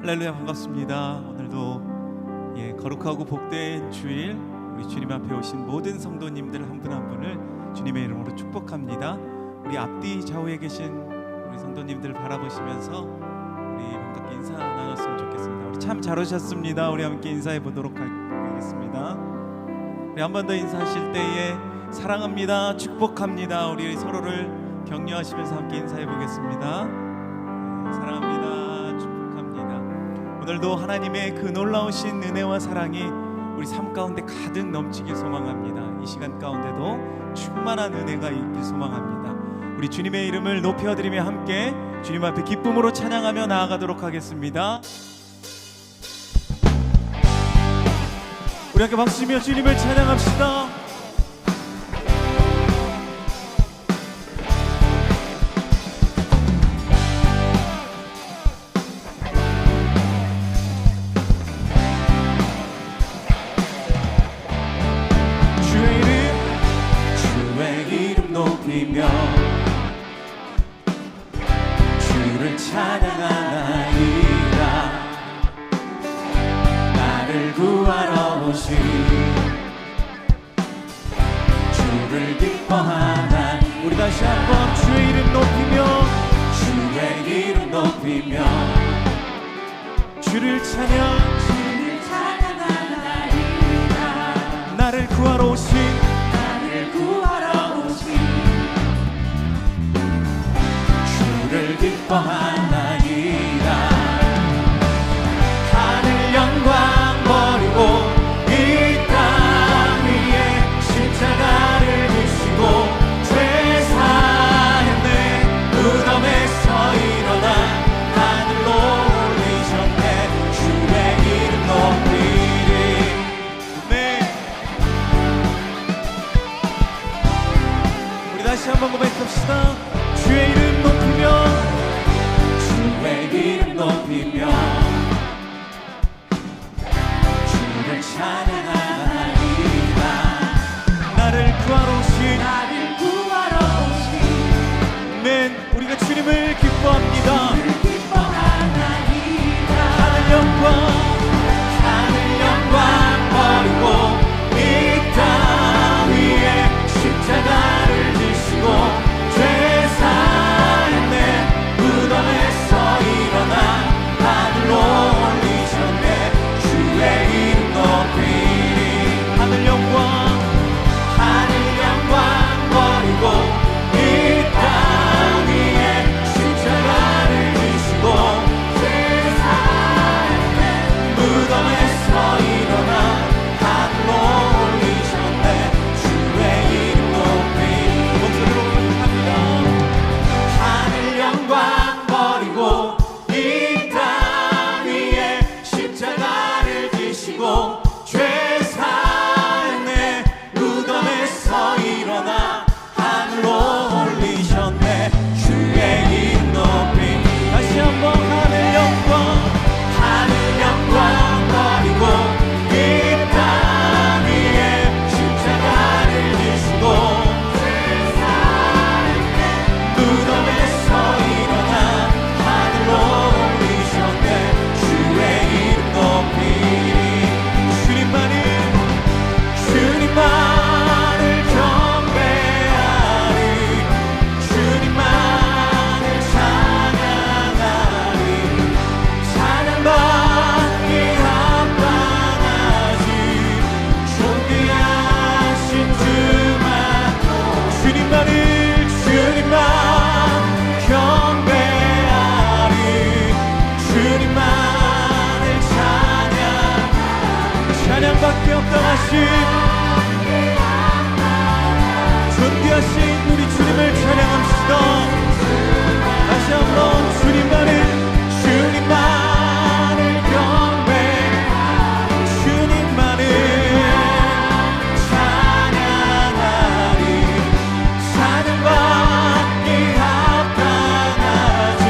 할렐루야, 반갑습니다. 오늘도 거룩하고 복된 주일, 우리 주님 앞에 오신 모든 성도님들 한 분 한 분을 주님의 이름으로 축복합니다. 우리 앞뒤 좌우에 계신 우리 성도님들 바라보시면서 우리 반갑게 인사 나눴으면 좋겠습니다. 우리 참 잘 오셨습니다. 우리 함께 인사해 보도록 하겠습니다. 우리 한 번 더 인사하실 때에 사랑합니다, 축복합니다, 우리 서로를 격려하시면서 함께 인사해 보겠습니다. 사랑합니다, 축복합니다. 오늘도 하나님의 그 놀라우신 은혜와 사랑이 우리 삶 가운데 가득 넘치길 소망합니다. 이 시간 가운데도 충만한 은혜가 있길 소망합니다. 우리 주님의 이름을 높여드리며 함께 주님 앞에 기쁨으로 찬양하며 나아가도록 하겠습니다. 우리 함께 박수치며 주님을 찬양합시다. 주를 찬양하나이다. 나를 구하러 오신 주를 기뻐하나. 우리 다시 한번 주의 이름 높이며, 주의 이름 높이며 주를 찬양하나이다. 나를 구하러 오신 주를 기뻐하나이다. 하늘 영광 버리고 이 땅 위에 십자가를 지시고 죄 사했네. 무덤에서 일어나 하늘로 올리셨네. 주의 이름 높이리. 네, 우리 다시 한번 고백합시다. 주의 이름 높이며, 주의 이름 높이며 주를 찬양하나이다. 나를 구하러 오신 네, 우리가 주님을 기뻐합니다. 하늘 영광 버리고 이 땅 위에 십자가를 지시고 무덤에서 일어나 하늘로 올리셨네. 주의 이름 높이리. 하늘 영광 버리고 이 땅 위에 십자가를 지시고 죄 사했네. 무덤에서 일어나 하늘로 올리셨네. 주의 이름 높이리. 목소리로 고백합니다. 하늘 영광 버리고 이 땅 위에 십자가를 지시고 죄 사했네. 무덤에서 일어나 하늘로 올리셨네. 주의 이름 높이. 다시 한번 하늘 영광 버리고 이 땅 위에 십자가를 지시고 죄 사했네. 무덤에서 일어나 하늘로 올리셨네. 주의 이름 높이리. 주님만을 경배하리. 주님만을 찬양하리. 찬양받기 합당하시 존귀하신 주만. 주님만 경배하리. 주님만을 찬양받기 합당하신 존귀하신 우리 주님을 찬양합시다. 다시 한번 주님만을 경배하리. 주님만을 찬양하리. 찬양받기 합당하신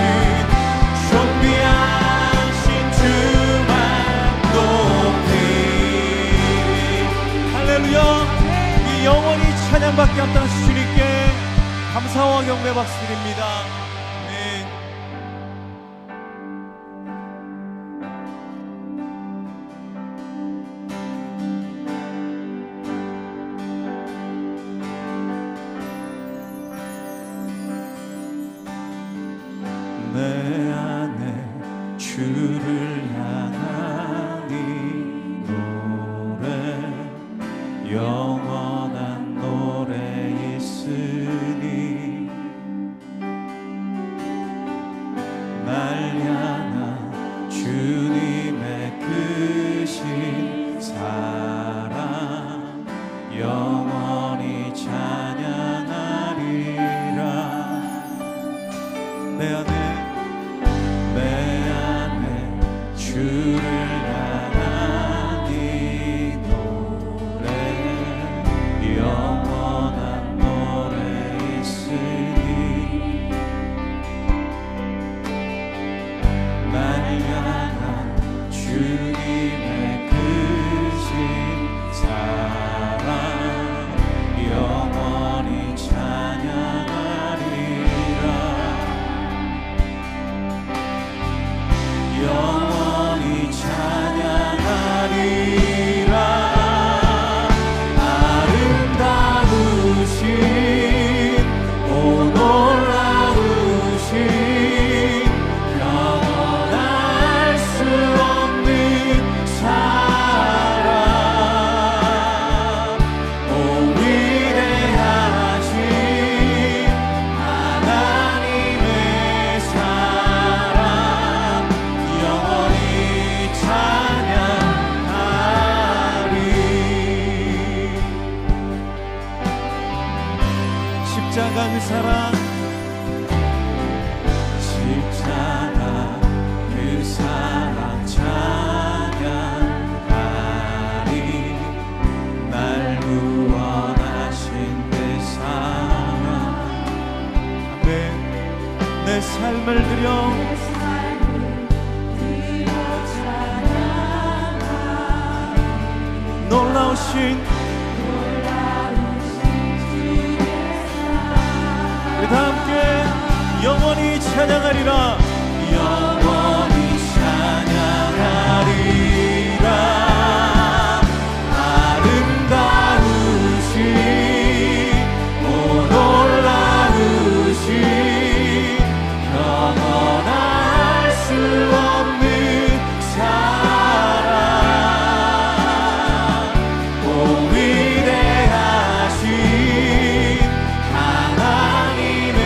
존귀하신 주만 높이. 할렐루야. 이 영원히 찬양받기 합당하신 주님께 감사와 경배 박수드립니다. 아멘. 주를 향한 이 노래 영원한 노래 있으니 날 향한 주님의 크신 사랑 영원히 찬양하리라. 내 안에 주를 향한 이 노래 영원한 노래 있으니 날 향한 주님의 크신 사랑 영원히 찬양하리라. 영원히 찬양하리라. 아름다우신 오 놀라우신 영원할 수 없는 사랑 오 위대하신 하나님의 사랑 영원히 찬양하리. 십자가 그 사랑 십자가 그 사랑 찬양하리. 날 구원하신 그 사랑 내 삶을 드려 놀라우신 우리 다 함께 영원히 찬양하리라. 영원히 찬양하리라. 아름다우신 오 놀라우신 영원할 수 없는 사랑 오 위대하신 하나님의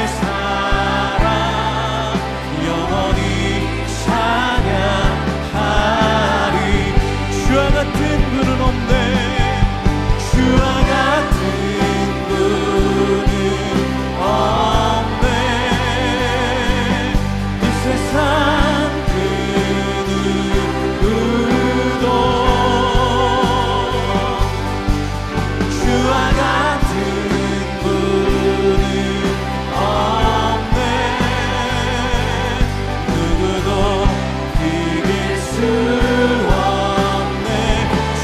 사랑 영원히 찬양하리. 주와 같은 분은 없네. 주와 같은 분은 없네. 이 세상 그 누구도 주와 같은 분은 없네. 누구도 이길 수 없네.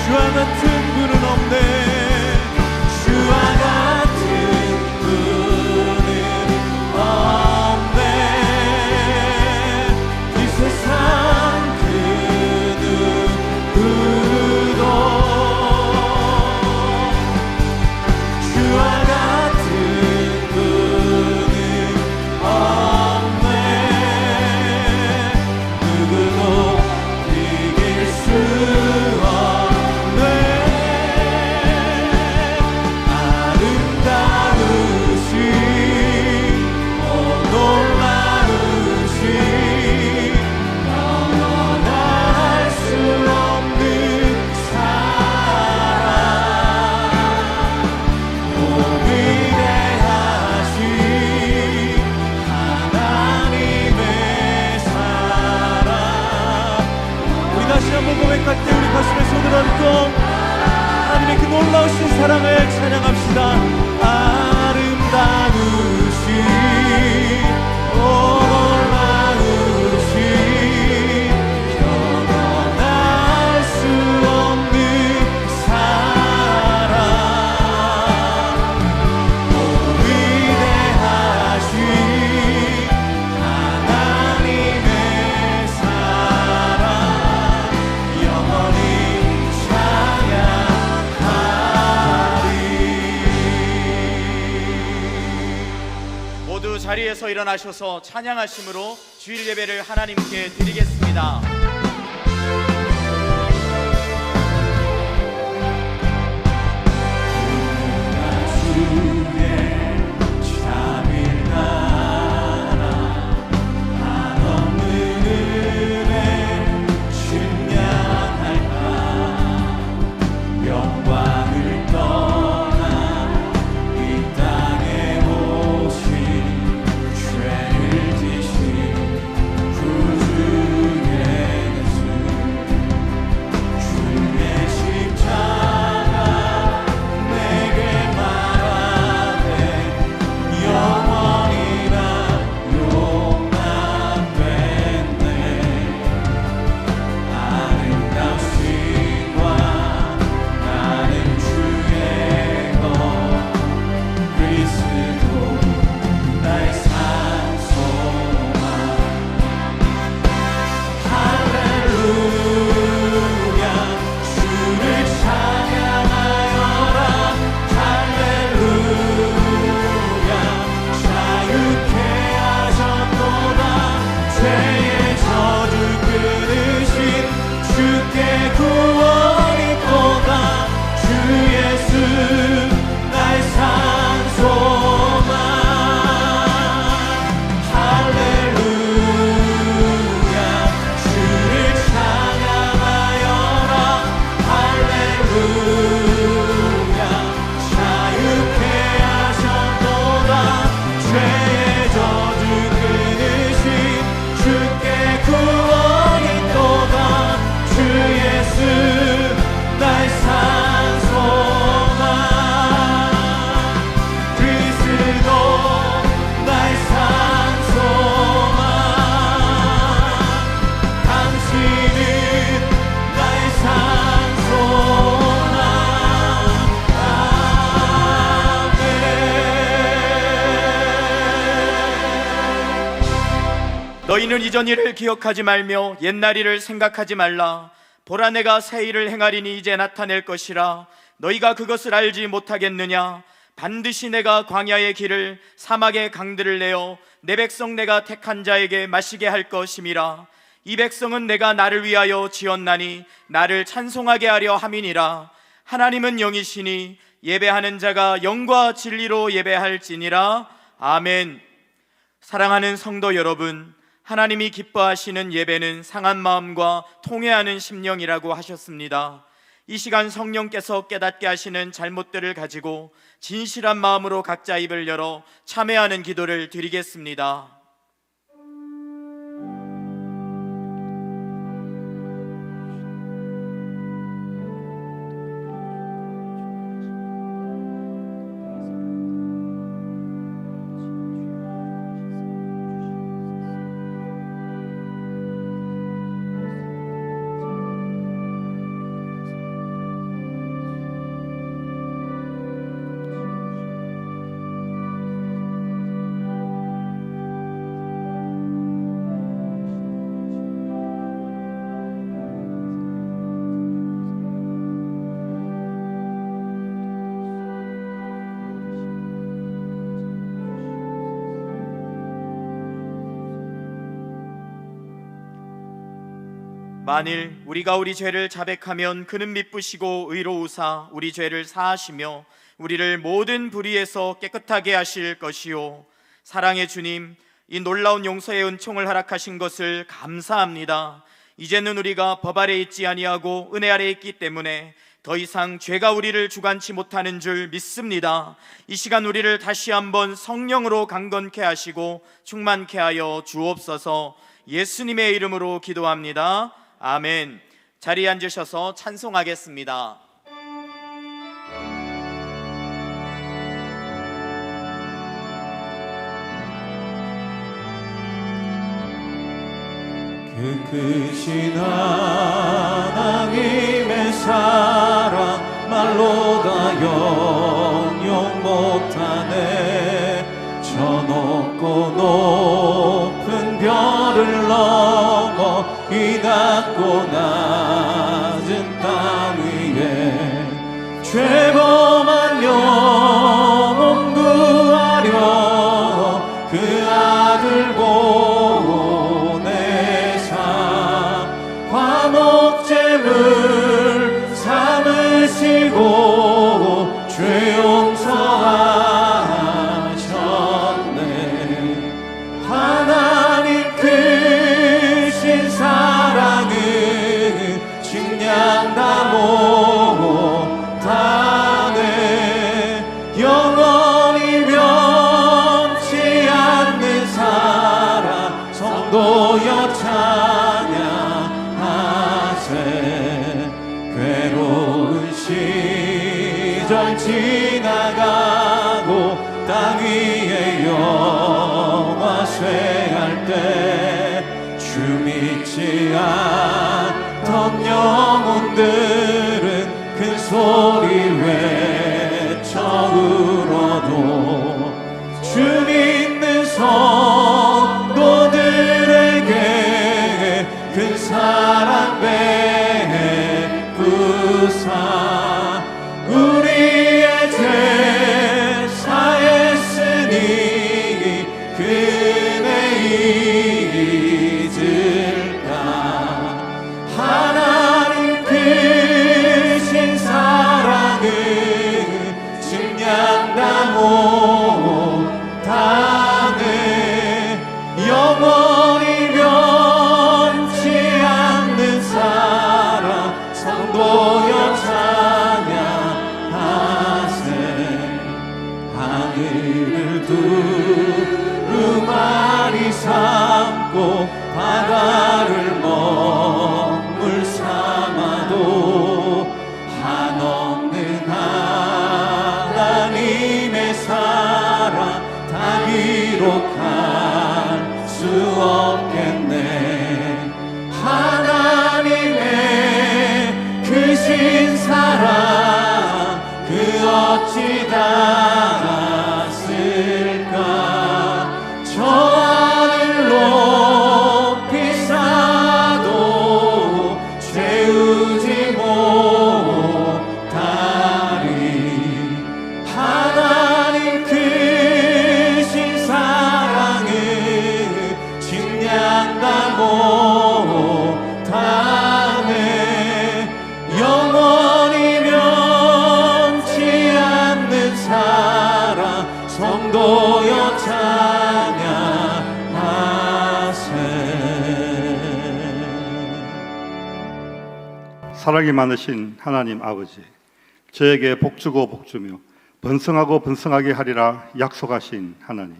주와 같은 분은 없네. 주와 같은 분은 없네. 이 세상 그 누구도 주와 같은 분은 없네. 누구도 이길 수 없네. 아름다우신 오 놀라우신 영원할 수 없는 사랑 오 위대하신 하나님의 사랑. 우리 다시 한번 고백할 때 우리 가슴에 손을 얹고 하나님의 그 놀라우신 사랑을 찬양합시다. 아름다우신 오 놀라우신 영원할 수 없는 사랑 오 위대하신 하나님의 사랑 영원히 찬양하리. 자리에서 일어나셔서 찬양하심으로 주일 예배를 하나님께 드리겠습니다. 너희는 이전 일을 기억하지 말며 옛날 일을 생각하지 말라. 보라, 내가 새 일을 행하리니 이제 나타낼 것이라. 너희가 그것을 알지 못하겠느냐? 반드시 내가 광야의 길을, 사막의 강들을 내어 내 백성 내가 택한 자에게 마시게 할 것임이라. 이 백성은 내가 나를 위하여 지었나니 나를 찬송하게 하려 함이니라. 하나님은 영이시니 예배하는 자가 영과 진리로 예배할지니라. 아멘. 사랑하는 성도 여러분, 하나님이 기뻐하시는 예배는 상한 마음과 통회하는 심령이라고 하셨습니다. 이 시간 성령께서 깨닫게 하시는 잘못들을 가지고 진실한 마음으로 각자 입을 열어 참회하는 기도를 드리겠습니다. 만일 우리가 우리 죄를 자백하면 그는 미쁘시고 의로우사 우리 죄를 사하시며 우리를 모든 불의에서 깨끗하게 하실 것이요. 사랑의 주님, 이 놀라운 용서의 은총을 허락하신 것을 감사합니다. 이제는 우리가 법 아래 있지 아니하고 은혜 아래 있기 때문에 더 이상 죄가 우리를 주관치 못하는 줄 믿습니다. 이 시간 우리를 다시 한번 성령으로 강건케 하시고 충만케 하여 주옵소서. 예수님의 이름으로 기도합니다. 아멘. 자리에 앉으셔서 찬송하겠습니다. 그 크신 하나님의 사랑 말로 다 영영 못하네. 저 높고 높은 별을 넘어 이 낮고 낮은 땅 위에 죄범한 영혼 구하려 그 화목제물 삼으시고 죄 용서하셨네. 하나님 크신 사랑은 측량다 못하네. 영원히 변치 않는 사랑 성도여 찬양하세. 괴로운 시절 지나가고 땅 위에 영화 쇠할 때 주 믿지 않던 영혼들은 큰 소리 외쳐 울어도 주 믿는 성도들에게 큰 사랑 베푸사 우리의 죄 사했으니 그네 잊을까. 하나님 크신 사랑은 측량다 못하네. 영원히 변치 않는 사랑 성도여 찬양하세. 하늘을 두루마리 삼고 바다를 먹물 삼아도 한없는 하나님의 사랑 다 기록할 수 없겠네. 하나님의 크신 사랑 그 어찌 닿았을까. 저 하늘 높이 쌓아도 채우지 못하리. 하나님 크신 사랑은 측량다 못하네. 영원히 변치 않는 사랑 성도여 찬양하세. 사랑이 많으신 하나님 아버지, 저에게 복주고 복주며 번성하고 번성하게 하리라 약속하신 하나님,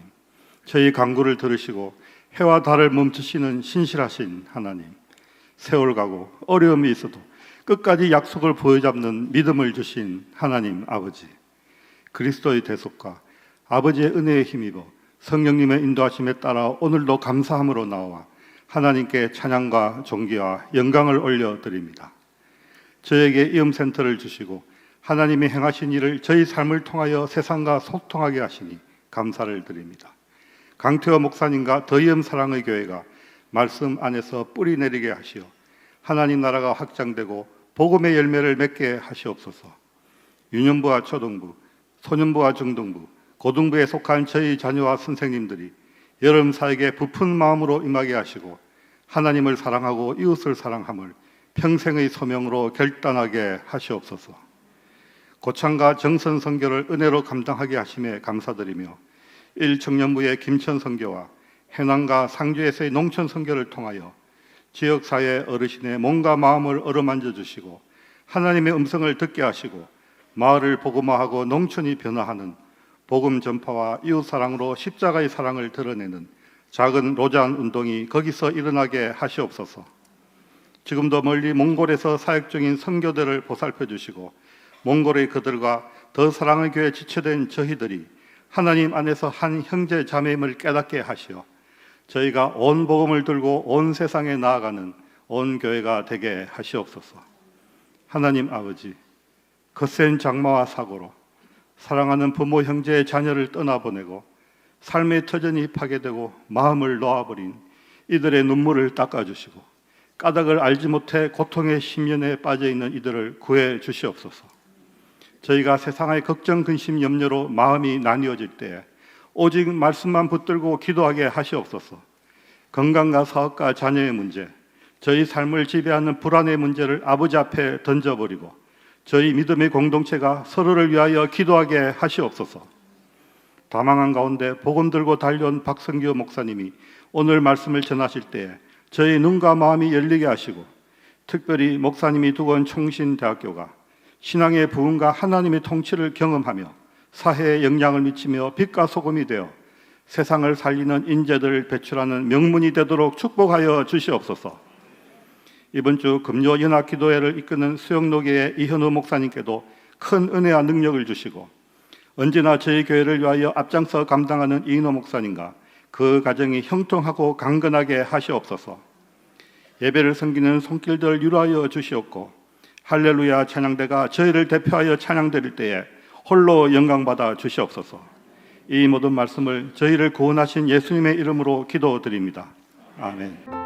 저희 간구를 들으시고 해와 달을 멈추시는 신실하신 하나님, 세월 가고 어려움이 있어도 끝까지 약속을 보여잡는 믿음을 주신 하나님 아버지, 그리스도의 대속과 아버지의 은혜에 힘입어 성령님의 인도하심에 따라 오늘도 감사함으로 나와 하나님께 찬양과 존귀와 영광을 올려드립니다. 저에게 이음센터를 주시고 하나님이 행하신 일을 저희 삶을 통하여 세상과 소통하게 하시니 감사를 드립니다. 강태호 목사님과 더이음 사랑의 교회가 말씀 안에서 뿌리 내리게 하시어 하나님 나라가 확장되고 복음의 열매를 맺게 하시옵소서. 유년부와 초등부, 소년부와 중등부, 고등부에 속한 저희 자녀와 선생님들이 여러분 사에게 부푼 마음으로 임하게 하시고 하나님을 사랑하고 이웃을 사랑함을 평생의 소명으로 결단하게 하시옵소서. 고창과 정선 선교를 은혜로 감당하게 하심에 감사드리며 1청년부의 김천 선교와 해남과 상주에서의 농촌 선교를 통하여 지역사회 어르신의 몸과 마음을 어루만져 주시고 하나님의 음성을 듣게 하시고 마을을 복음화하고 농촌이 변화하는 복음 전파와 이웃사랑으로 십자가의 사랑을 드러내는 작은 로잔 운동이 거기서 일어나게 하시옵소서. 지금도 멀리 몽골에서 사역 중인 선교대를 보살펴 주시고 몽골의 그들과 더 사랑의 교회에 지체된 저희들이 하나님 안에서 한 형제 자매임을 깨닫게 하시어 저희가 온 복음을 들고 온 세상에 나아가는 온 교회가 되게 하시옵소서. 하나님 아버지, 거센 장마와 사고로 사랑하는 부모 형제의 자녀를 떠나보내고 삶의 터전이 파괴되고 마음을 놓아버린 이들의 눈물을 닦아주시고 까닭을 알지 못해 고통의 심연에 빠져있는 이들을 구해 주시옵소서. 저희가 세상의 걱정, 근심, 염려로 마음이 나뉘어질 때에 오직 말씀만 붙들고 기도하게 하시옵소서. 건강과 사업과 자녀의 문제, 저희 삶을 지배하는 불안의 문제를 아버지 앞에 던져버리고 저희 믿음의 공동체가 서로를 위하여 기도하게 하시옵소서. 다망한 가운데 복음 들고 달려온 박성규 목사님이 오늘 말씀을 전하실 때에 저희 눈과 마음이 열리게 하시고, 특별히 목사님이 두고 온 총신대학교가 신앙의 부흥과 하나님의 통치를 경험하며 사회에 영향을 미치며 빛과 소금이 되어 세상을 살리는 인재들을 배출하는 명문이 되도록 축복하여 주시옵소서. 이번 주 금요 연합기도회를 이끄는 수영로교의 이현우 목사님께도 큰 은혜와 능력을 주시고, 언제나 저희 교회를 위하여 앞장서 감당하는 이인호 목사님과 그 가정이 형통하고 강건하게 하시옵소서. 예배를 섬기는 손길들 유로하여 주시옵고, 할렐루야 찬양대가 저희를 대표하여 찬양드릴 때에 홀로 영광받아 주시옵소서. 이 모든 말씀을 저희를 구원하신 예수님의 이름으로 기도드립니다. 아멘.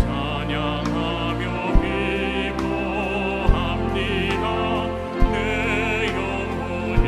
찬양하며 기뻐합니다. 내 영혼이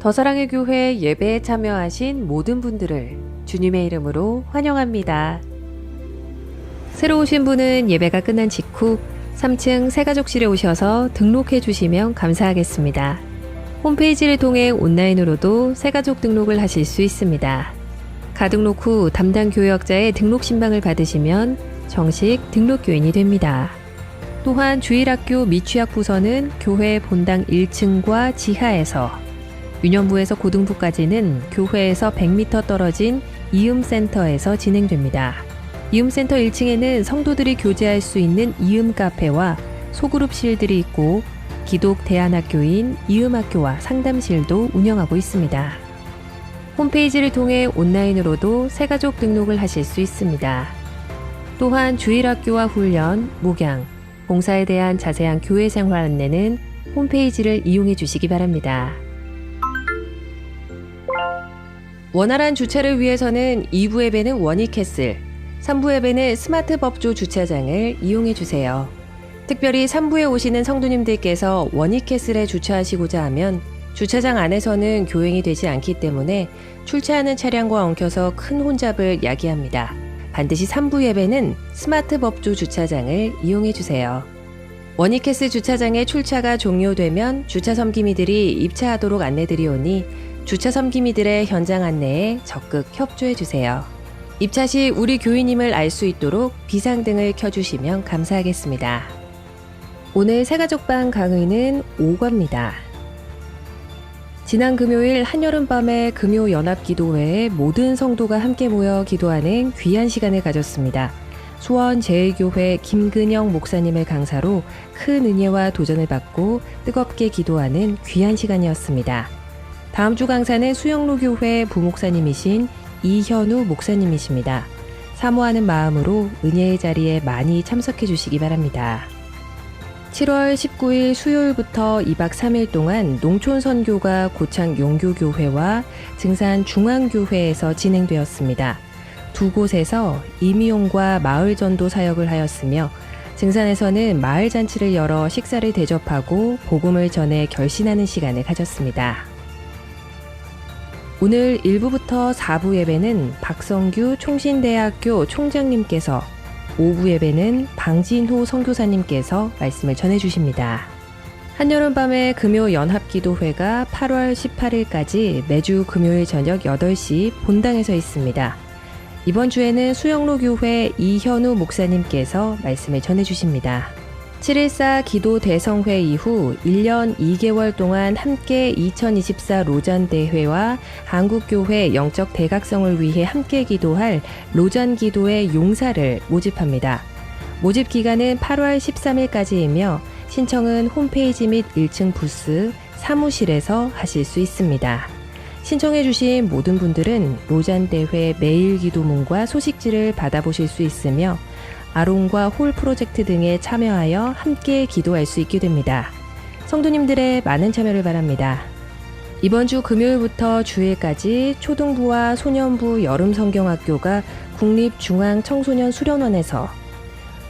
더사랑의 교회 예배에 참여하신 모든 분들을 주님의 이름으로 환영합니다. 새로 오신 분은 예배가 끝난 직후 3층 새가족실에 오셔서 등록해 주시면 감사하겠습니다. 홈페이지를 통해 온라인으로도 새가족 등록을 하실 수 있습니다. 가등록 후 담당 교역자의 등록 신방을 받으시면 정식 등록교인이 됩니다. 또한 주일학교 미취학 부서는 교회 본당 1층과 지하에서, 유년부에서 고등부까지는 교회에서 100m 떨어진 이음센터에서 진행됩니다. 이음센터 1층에는 성도들이 교제할 수 있는 이음 카페와 소그룹실들이 있고 기독 대안학교인 이음학교와 상담실도 운영하고 있습니다. 홈페이지를 통해 온라인으로도 새가족 등록을 하실 수 있습니다. 또한 주일학교와 훈련, 목양, 봉사에 대한 자세한 교회 생활 안내는 홈페이지를 이용해 주시기 바랍니다. 원활한 주차를 위해서는 2부 예배는 원익캐슬, 3부 예배는 스마트 법조 주차장을 이용해 주세요. 특별히 3부에 오시는 성도님들께서 원익캐슬에 주차하시고자 하면 주차장 안에서는 교행이 되지 않기 때문에 출차하는 차량과 엉켜서 큰 혼잡을 야기합니다. 반드시 3부 예배는 스마트 법조 주차장을 이용해 주세요. 원익캐슬 주차장의 출차가 종료되면 주차 섬기미들이 입차하도록 안내드리오니 주차 섬기미들의 현장 안내에 적극 협조해 주세요. 입차 시 우리 교인임을 알 수 있도록 비상등을 켜주시면 감사하겠습니다. 오늘 새가족방 강의는 5과입니다. 지난 금요일 한여름밤에 금요연합기도회에 모든 성도가 함께 모여 기도하는 귀한 시간을 가졌습니다. 수원제일교회 김근영 목사님의 강사로 큰 은혜와 도전을 받고 뜨겁게 기도하는 귀한 시간이었습니다. 다음 주 강사는 수영로교회 부목사님이신 이현우 목사님이십니다. 사모하는 마음으로 은혜의 자리에 많이 참석해 주시기 바랍니다. 7월 19일 수요일부터 2박 3일 동안 농촌 선교가 고창 용교교회와 증산 중앙교회에서 진행되었습니다. 두 곳에서 임의용과 마을 전도 사역을 하였으며 증산에서는 마을 잔치를 열어 식사를 대접하고 복음을 전해 결신하는 시간을 가졌습니다. 오늘 1부부터 4부 예배는 박성규 총신대학교 총장님께서, 5부 예배는 방진호 선교사님께서 말씀을 전해주십니다. 한여름밤의 금요연합기도회가 8월 18일까지 매주 금요일 저녁 8시 본당에서 있습니다. 이번 주에는 수영로교회 이현우 목사님께서 말씀을 전해주십니다. 7.14 기도 대성회 이후 1년 2개월 동안 함께 2024 로잔대회와 한국교회 영적 대각성을 위해 함께 기도할 로잔기도의 용사를 모집합니다. 모집 기간은 8월 13일까지이며 신청은 홈페이지 및 1층 부스, 사무실에서 하실 수 있습니다. 신청해 주신 모든 분들은 로잔대회 메일 기도문과 소식지를 받아보실 수 있으며 아론과 홀 프로젝트 등에 참여하여 함께 기도할 수 있게 됩니다. 성도님들의 많은 참여를 바랍니다. 이번 주 금요일부터 주일까지 초등부와 소년부 여름성경학교가 국립중앙청소년수련원에서,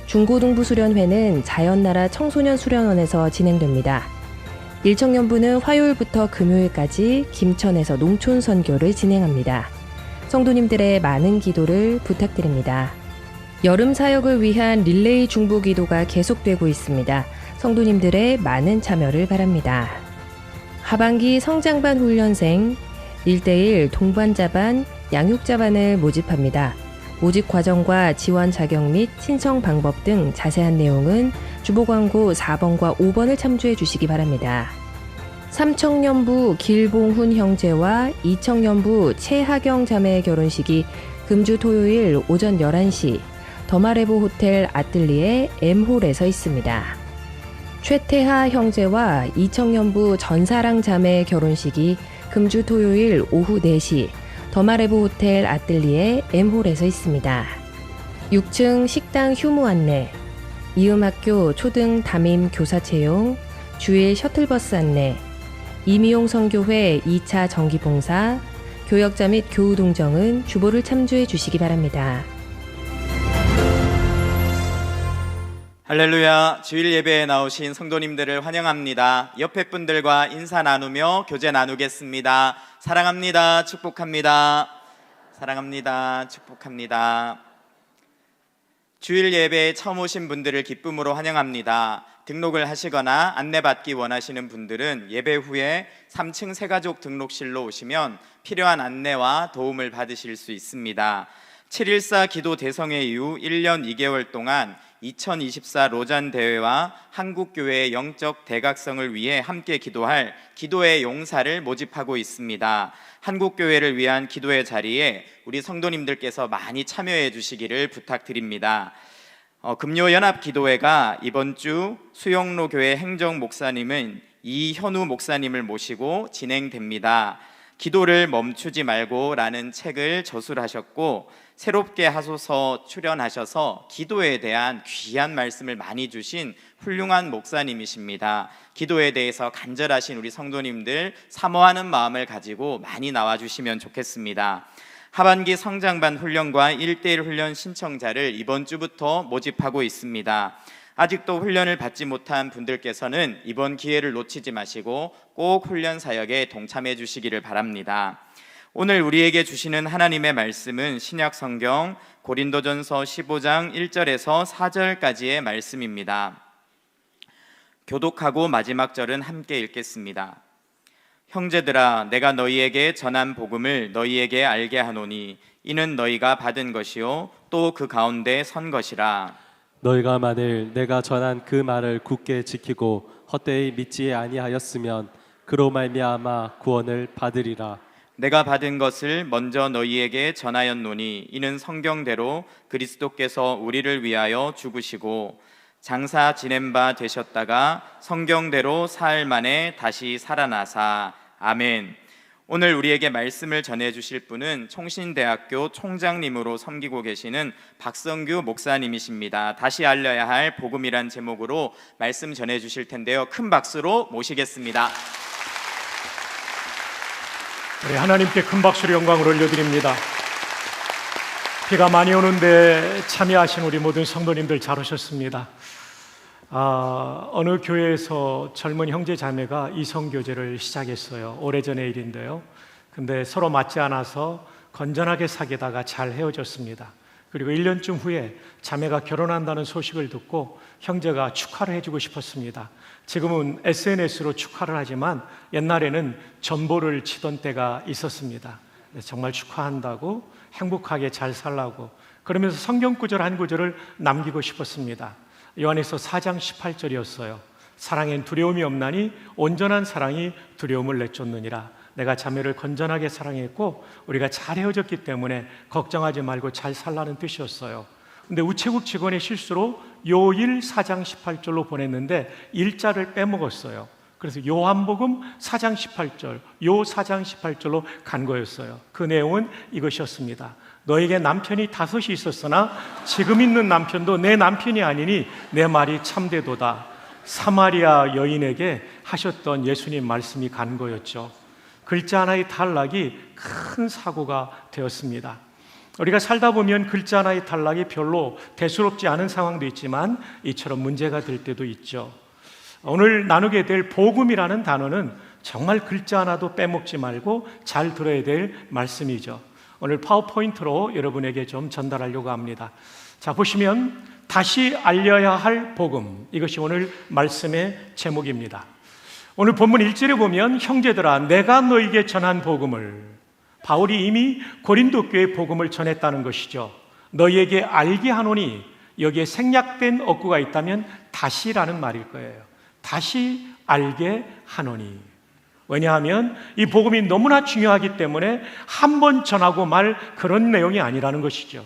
중고등부 수련회는 자연나라 청소년수련원에서 진행됩니다. 일청년부는 화요일부터 금요일까지 김천에서 농촌선교를 진행합니다. 성도님들의 많은 기도를 부탁드립니다. 여름 사역을 위한 릴레이 중보 기도가 계속되고 있습니다. 성도님들의 많은 참여를 바랍니다. 하반기 성장반 훈련생, 1대1 동반자반, 양육자반을 모집합니다. 모집 과정과 지원 자격 및 신청 방법 등 자세한 내용은 주보광고 4번과 5번을 참조해 주시기 바랍니다. 3청년부 길봉훈 형제와 2청년부 최하경 자매의 결혼식이 금주 토요일 오전 11시 더마레보 호텔 아뜰리에 M홀에서 있습니다. 최태하 형제와 이청년부 전사랑 자매의 결혼식이 금주 토요일 오후 4시 더마레보 호텔 아뜰리에 M홀에서 있습니다. 6층 식당 휴무 안내, 이음학교 초등 담임 교사 채용, 주일 셔틀버스 안내, 이미용 선교회 2차 정기봉사, 교역자 및 교우 동정은 주보를 참조해 주시기 바랍니다. 할렐루야. 주일 예배에 나오신 성도님들을 환영합니다. 옆에 분들과 인사 나누며 교제 나누겠습니다. 사랑합니다. 축복합니다. 사랑합니다. 축복합니다. 주일 예배에 처음 오신 분들을 기쁨으로 환영합니다. 등록을 하시거나 안내받기 원하시는 분들은 예배 후에 3층 새가족 등록실로 오시면 필요한 안내와 도움을 받으실 수 있습니다. 7.14 기도 대성회 이후 1년 2개월 동안 2024 로잔 대회와 한국교회의 영적 대각성을 위해 함께 기도할 기도의 용사를 모집하고 있습니다. 한국교회를 위한 기도의 자리에 우리 성도님들께서 많이 참여해 주시기를 부탁드립니다. 금요연합기도회가 이번 주 수영로 교회 행정 목사님은 이현우 목사님을 모시고 진행됩니다. 기도를 멈추지 말고 라는 책을 저술하셨고 새롭게 하소서 출연하셔서 기도에 대한 귀한 말씀을 많이 주신 훌륭한 목사님이십니다. 기도에 대해서 간절하신 우리 성도님들 사모하는 마음을 가지고 많이 나와주시면 좋겠습니다. 하반기 성장반 훈련과 1:1 훈련 신청자를 이번 주부터 모집하고 있습니다. 아직도 훈련을 받지 못한 분들께서는 이번 기회를 놓치지 마시고 꼭 훈련 사역에 동참해 주시기를 바랍니다. 오늘 우리에게 주시는 하나님의 말씀은 신약 성경 고린도전서 15장 1절에서 4절까지의 말씀입니다. 교독하고 마지막 절은 함께 읽겠습니다. 형제들아, 내가 너희에게 전한 복음을 너희에게 알게 하노니 이는 너희가 받은 것이요 또 그 가운데 선 것이라. 너희가 만일 내가 전한 그 말을 굳게 지키고 헛되이 믿지 아니하였으면 그로 말미암아 구원을 받으리라. 내가 받은 것을 먼저 너희에게 전하였노니 이는 성경대로 그리스도께서 우리를 위하여 죽으시고 장사 지낸 바 되셨다가 성경대로 사흘 만에 다시 살아나사. 아멘. 오늘 우리에게 말씀을 전해주실 분은 총신대학교 총장님으로 섬기고 계시는 박성규 목사님이십니다. 다시 알려야 할 복음이란 제목으로 말씀 전해주실 텐데요. 큰 박수로 모시겠습니다. 우리 하나님께 큰 박수로 영광을 올려드립니다. 비가 많이 오는데 참여하신 우리 모든 성도님들 잘 오셨습니다. 어느 교회에서 젊은 형제 자매가 이성교제를 시작했어요. 오래전의 일인데요. 근데 서로 맞지 않아서 건전하게 사귀다가 잘 헤어졌습니다. 그리고 1년쯤 후에 자매가 결혼한다는 소식을 듣고 형제가 축하를 해주고 싶었습니다. 지금은 SNS로 축하를 하지만 옛날에는 전보를 치던 때가 있었습니다. 정말 축하한다고 행복하게 잘 살라고 그러면서 성경 구절 한 구절을 남기고 싶었습니다. 요한에서 4장 18절이었어요. 사랑엔 두려움이 없나니 온전한 사랑이 두려움을 내쫓느니라. 내가 자매를 건전하게 사랑했고 우리가 잘 헤어졌기 때문에 걱정하지 말고 잘 살라는 뜻이었어요. 근데 우체국 직원의 실수로 요일 4장 18절로 보냈는데 일자를 빼먹었어요. 그래서 요한복음 4장 18절, 요 4장 18절로 간 거였어요. 그 내용은 이것이었습니다. 너에게 남편이 5이 있었으나 지금 있는 남편도 내 남편이 아니니 내 말이 참되도다. 사마리아 여인에게 하셨던 예수님 말씀이 간 거였죠. 글자 하나의 탈락이 큰 사고가 되었습니다. 우리가 살다 보면 글자 하나의 탈락이 별로 대수롭지 않은 상황도 있지만 이처럼 문제가 될 때도 있죠. 오늘 나누게 될 복음이라는 단어는 정말 글자 하나도 빼먹지 말고 잘 들어야 될 말씀이죠. 오늘 파워포인트로 여러분에게 좀 전달하려고 합니다. 자, 보시면 다시 알려야 할 복음, 이것이 오늘 말씀의 제목입니다. 오늘 본문 1절에 보면 형제들아 내가 너에게 전한 복음을, 바울이 이미 고린도 교회 복음을 전했다는 것이죠. 너희에게 알게 하노니, 여기에 생략된 어구가 있다면 다시라는 말일 거예요. 다시 알게 하노니. 왜냐하면 이 복음이 너무나 중요하기 때문에 한 번 전하고 말 그런 내용이 아니라는 것이죠.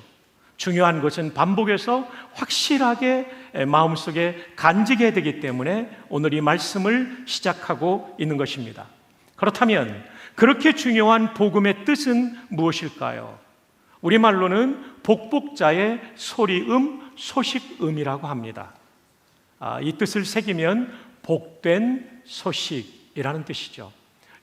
중요한 것은 반복해서 확실하게 마음속에 간직해야 되기 때문에 오늘 이 말씀을 시작하고 있는 것입니다. 그렇다면 그렇게 중요한 복음의 뜻은 무엇일까요? 우리말로는 복복자의 소리음, 소식음이라고 합니다. 이 뜻을 새기면 복된 소식이라는 뜻이죠.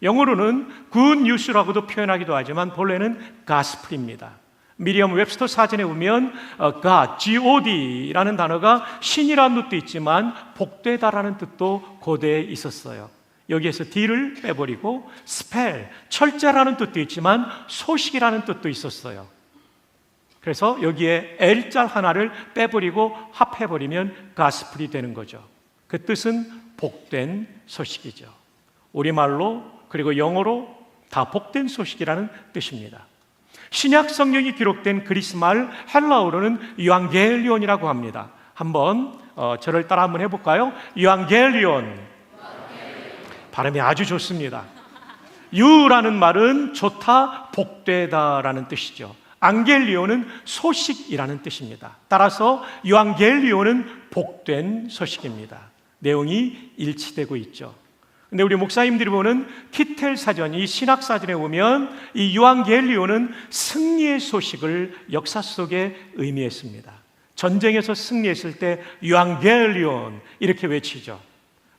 영어로는 good news라고도 표현하기도 하지만 본래는 gospel입니다. 미리엄 웹스터 사전에 보면 God, God라는 단어가 신이라는 뜻도 있지만 복되다라는 뜻도 고대에 있었어요. 여기에서 D를 빼버리고 spell, 철자라는 뜻도 있지만 소식이라는 뜻도 있었어요. 그래서 여기에 L자 하나를 빼버리고 합해버리면 가스플이 되는 거죠. 그 뜻은 복된 소식이죠. 우리말로 그리고 영어로 다 복된 소식이라는 뜻입니다. 신약 성경이 기록된 그리스말 헬라어로는 유앙겔리온이라고 합니다. 한번 저를 따라 한번 해볼까요? 유앙겔리온. 발음이 아주 좋습니다. 유라는 말은 좋다, 복되다라는 뜻이죠. 앙겔리온은 소식이라는 뜻입니다. 따라서 유앙겔리온은 복된 소식입니다. 내용이 일치되고 있죠. 근데 우리 목사님들이 보는 키텔 사전, 이 신학 사전에 보면 이 유앙겔리온은 승리의 소식을 역사 속에 의미했습니다. 전쟁에서 승리했을 때 유앙겔리온 이렇게 외치죠.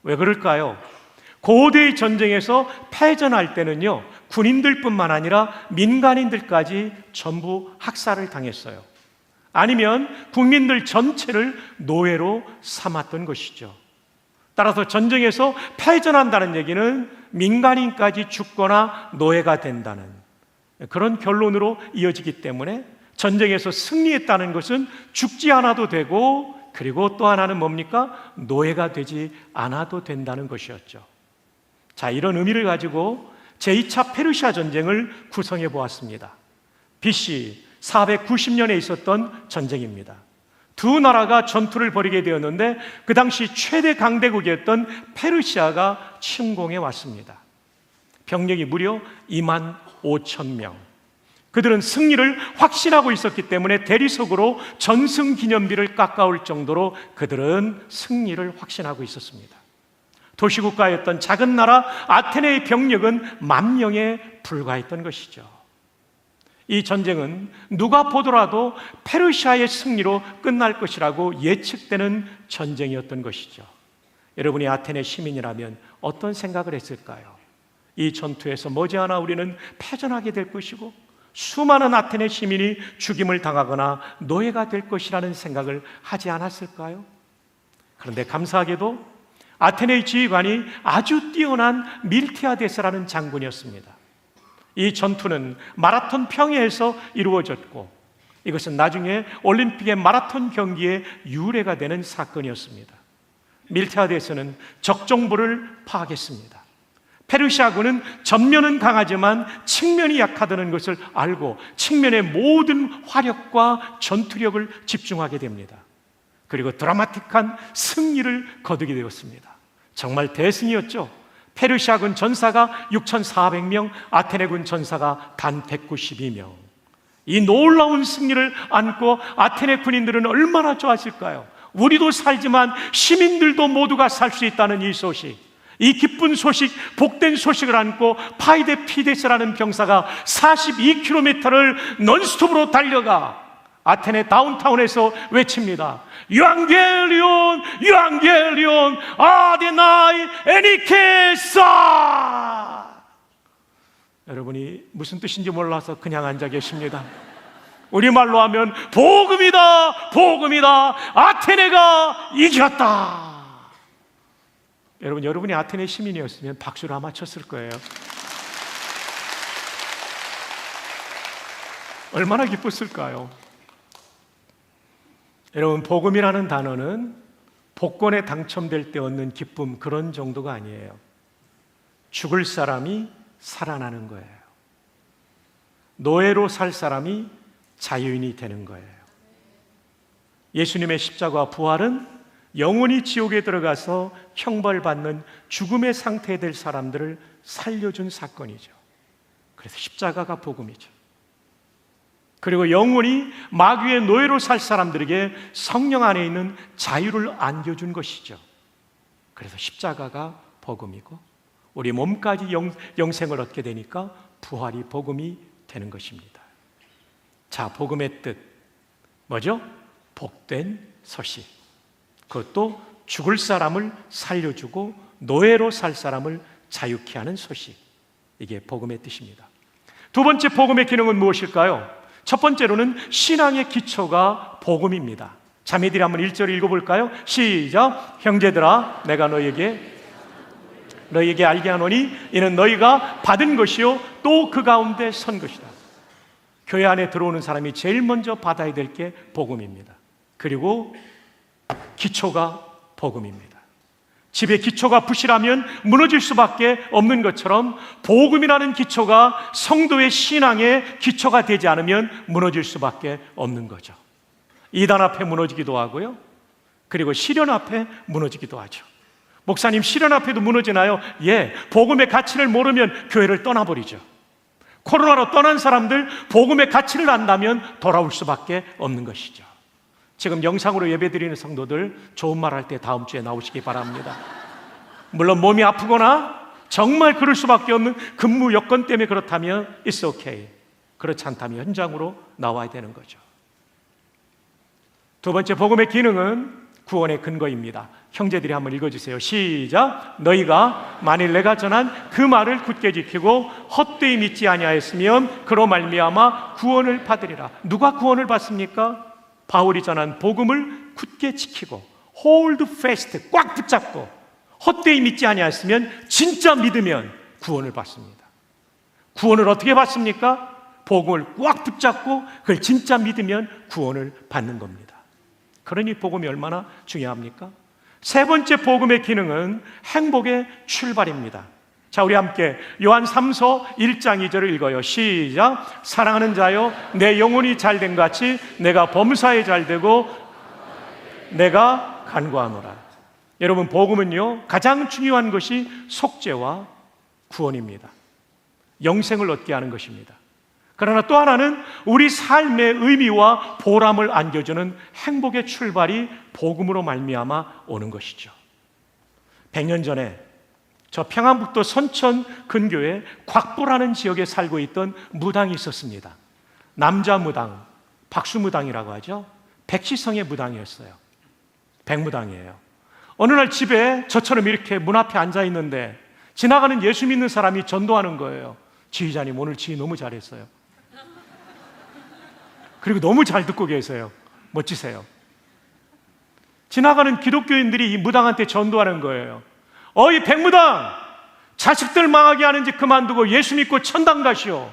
왜 그럴까요? 고대의 전쟁에서 패전할 때는요, 군인들뿐만 아니라 민간인들까지 전부 학살을 당했어요. 아니면 국민들 전체를 노예로 삼았던 것이죠. 따라서 전쟁에서 패전한다는 얘기는 민간인까지 죽거나 노예가 된다는 그런 결론으로 이어지기 때문에 전쟁에서 승리했다는 것은 죽지 않아도 되고, 그리고 또 하나는 뭡니까? 노예가 되지 않아도 된다는 것이었죠. 자, 이런 의미를 가지고 제2차 페르시아 전쟁을 구성해 보았습니다. BC 490년에 있었던 전쟁입니다. 두 나라가 전투를 벌이게 되었는데 그 당시 최대 강대국이었던 페르시아가 침공해 왔습니다. 병력이 무려 2만 5천 명. 그들은 승리를 확신하고 있었기 때문에 대리석으로 전승기념비를 깎아올 정도로 그들은 승리를 확신하고 있었습니다. 도시국가였던 작은 나라 아테네의 병력은 10,000명에 불과했던 것이죠. 이 전쟁은 누가 보더라도 페르시아의 승리로 끝날 것이라고 예측되는 전쟁이었던 것이죠. 여러분이 아테네 시민이라면 어떤 생각을 했을까요? 이 전투에서 머지않아 우리는 패전하게 될 것이고 수많은 아테네 시민이 죽임을 당하거나 노예가 될 것이라는 생각을 하지 않았을까요? 그런데 감사하게도 아테네의 지휘관이 아주 뛰어난 밀티아데스라는 장군이었습니다. 이 전투는 마라톤 평야에서 이루어졌고 이것은 나중에 올림픽의 마라톤 경기의 유래가 되는 사건이었습니다. 밀티아데스는 적정부를 파악했습니다. 페르시아군은 전면은 강하지만 측면이 약하다는 것을 알고 측면의 모든 화력과 전투력을 집중하게 됩니다. 그리고 드라마틱한 승리를 거두게 되었습니다. 정말 대승이었죠. 페르시아군 전사가 6,400명, 아테네군 전사가 단 192명. 이 놀라운 승리를 안고 아테네 군인들은 얼마나 좋았을까요? 우리도 살지만 시민들도 모두가 살 수 있다는 이 소식, 이 기쁜 소식, 복된 소식을 안고 파이데 피데스라는 병사가 42km를 논스톱으로 달려가 아테네 다운타운에서 외칩니다. 유앙겔리온, 유앙겔리온, 아데나이 에니케사. 여러분이 무슨 뜻인지 몰라서 그냥 앉아 계십니다. 우리말로 하면 복음이다, 복음이다, 아테네가 이겼다. 여러분이 아테네 시민이었으면 박수를 아마 쳤을 거예요. 얼마나 기뻤을까요? 여러분, 복음이라는 단어는 복권에 당첨될 때 얻는 기쁨, 그런 정도가 아니에요. 죽을 사람이 살아나는 거예요. 노예로 살 사람이 자유인이 되는 거예요. 예수님의 십자가와 부활은 영원히 지옥에 들어가서 형벌받는 죽음의 상태에 될 사람들을 살려준 사건이죠. 그래서 십자가가 복음이죠. 그리고 영원히 마귀의 노예로 살 사람들에게 성령 안에 있는 자유를 안겨준 것이죠. 그래서 십자가가 복음이고 우리 몸까지 영생을 얻게 되니까 부활이 복음이 되는 것입니다. 자, 복음의 뜻 뭐죠? 복된 소식. 그것도 죽을 사람을 살려주고 노예로 살 사람을 자유케 하는 소식. 이게 복음의 뜻입니다. 두 번째 복음의 기능은 무엇일까요? 첫 번째로는 신앙의 기초가 복음입니다. 자매들이 한번 1절 읽어볼까요? 시작. 형제들아 내가 너희에게 알게 하노니 이는 너희가 받은 것이요 또 그 가운데 선 것이다. 교회 안에 들어오는 사람이 제일 먼저 받아야 될 게 복음입니다. 그리고 기초가 복음입니다. 집의 기초가 부실하면 무너질 수밖에 없는 것처럼 복음이라는 기초가 성도의 신앙의 기초가 되지 않으면 무너질 수밖에 없는 거죠. 이단 앞에 무너지기도 하고요. 그리고 시련 앞에 무너지기도 하죠. 목사님, 시련 앞에도 무너지나요? 예, 복음의 가치를 모르면 교회를 떠나버리죠. 코로나로 떠난 사람들 복음의 가치를 안다면 돌아올 수밖에 없는 것이죠. 지금 영상으로 예배드리는 성도들 좋은 말 할 때 다음 주에 나오시기 바랍니다. 물론 몸이 아프거나 정말 그럴 수밖에 없는 근무 여건 때문에 그렇다면 it's okay. 그렇지 않다면 현장으로 나와야 되는 거죠. 두 번째, 복음의 기능은 구원의 근거입니다. 형제들이 한번 읽어주세요. 시작. 너희가 만일 내가 전한 그 말을 굳게 지키고 헛되이 믿지 아니하였으면 그로 말미암아 구원을 받으리라. 누가 구원을 받습니까? 바울이 전한 복음을 굳게 지키고 hold fast, 꽉 붙잡고 헛되이 믿지 아니하였으면, 진짜 믿으면 구원을 받습니다. 구원을 어떻게 받습니까? 복음을 꽉 붙잡고 그걸 진짜 믿으면 구원을 받는 겁니다. 그러니 복음이 얼마나 중요합니까? 세 번째, 복음의 기능은 행복의 출발입니다. 자, 우리 함께 요한 3서 1장 2절을 읽어요. 시작. 사랑하는 자여, 내 영혼이 잘된 같이 내가 범사에 잘되고 내가 간구하노라. 여러분, 복음은요, 가장 중요한 것이 속죄와 구원입니다. 영생을 얻게 하는 것입니다. 그러나 또 하나는 우리 삶의 의미와 보람을 안겨주는 행복의 출발이 복음으로 말미암아 오는 것이죠. 100년 전에 저 평안북도 선천 근교에 곽보라는 지역에 살고 있던 무당이 있었습니다. 남자 무당, 박수무당이라고 하죠. 백시성의 무당이었어요. 백무당이에요. 어느 날 집에 저처럼 이렇게 문 앞에 앉아 있는데 지나가는 예수 믿는 사람이 전도하는 거예요. 지휘자님, 오늘 지휘 너무 잘했어요. 그리고 너무 잘 듣고 계세요. 멋지세요. 지나가는 기독교인들이 이 무당한테 전도하는 거예요. 어이 백무당, 자식들 망하게 하는지 그만두고 예수 믿고 천당 가시오.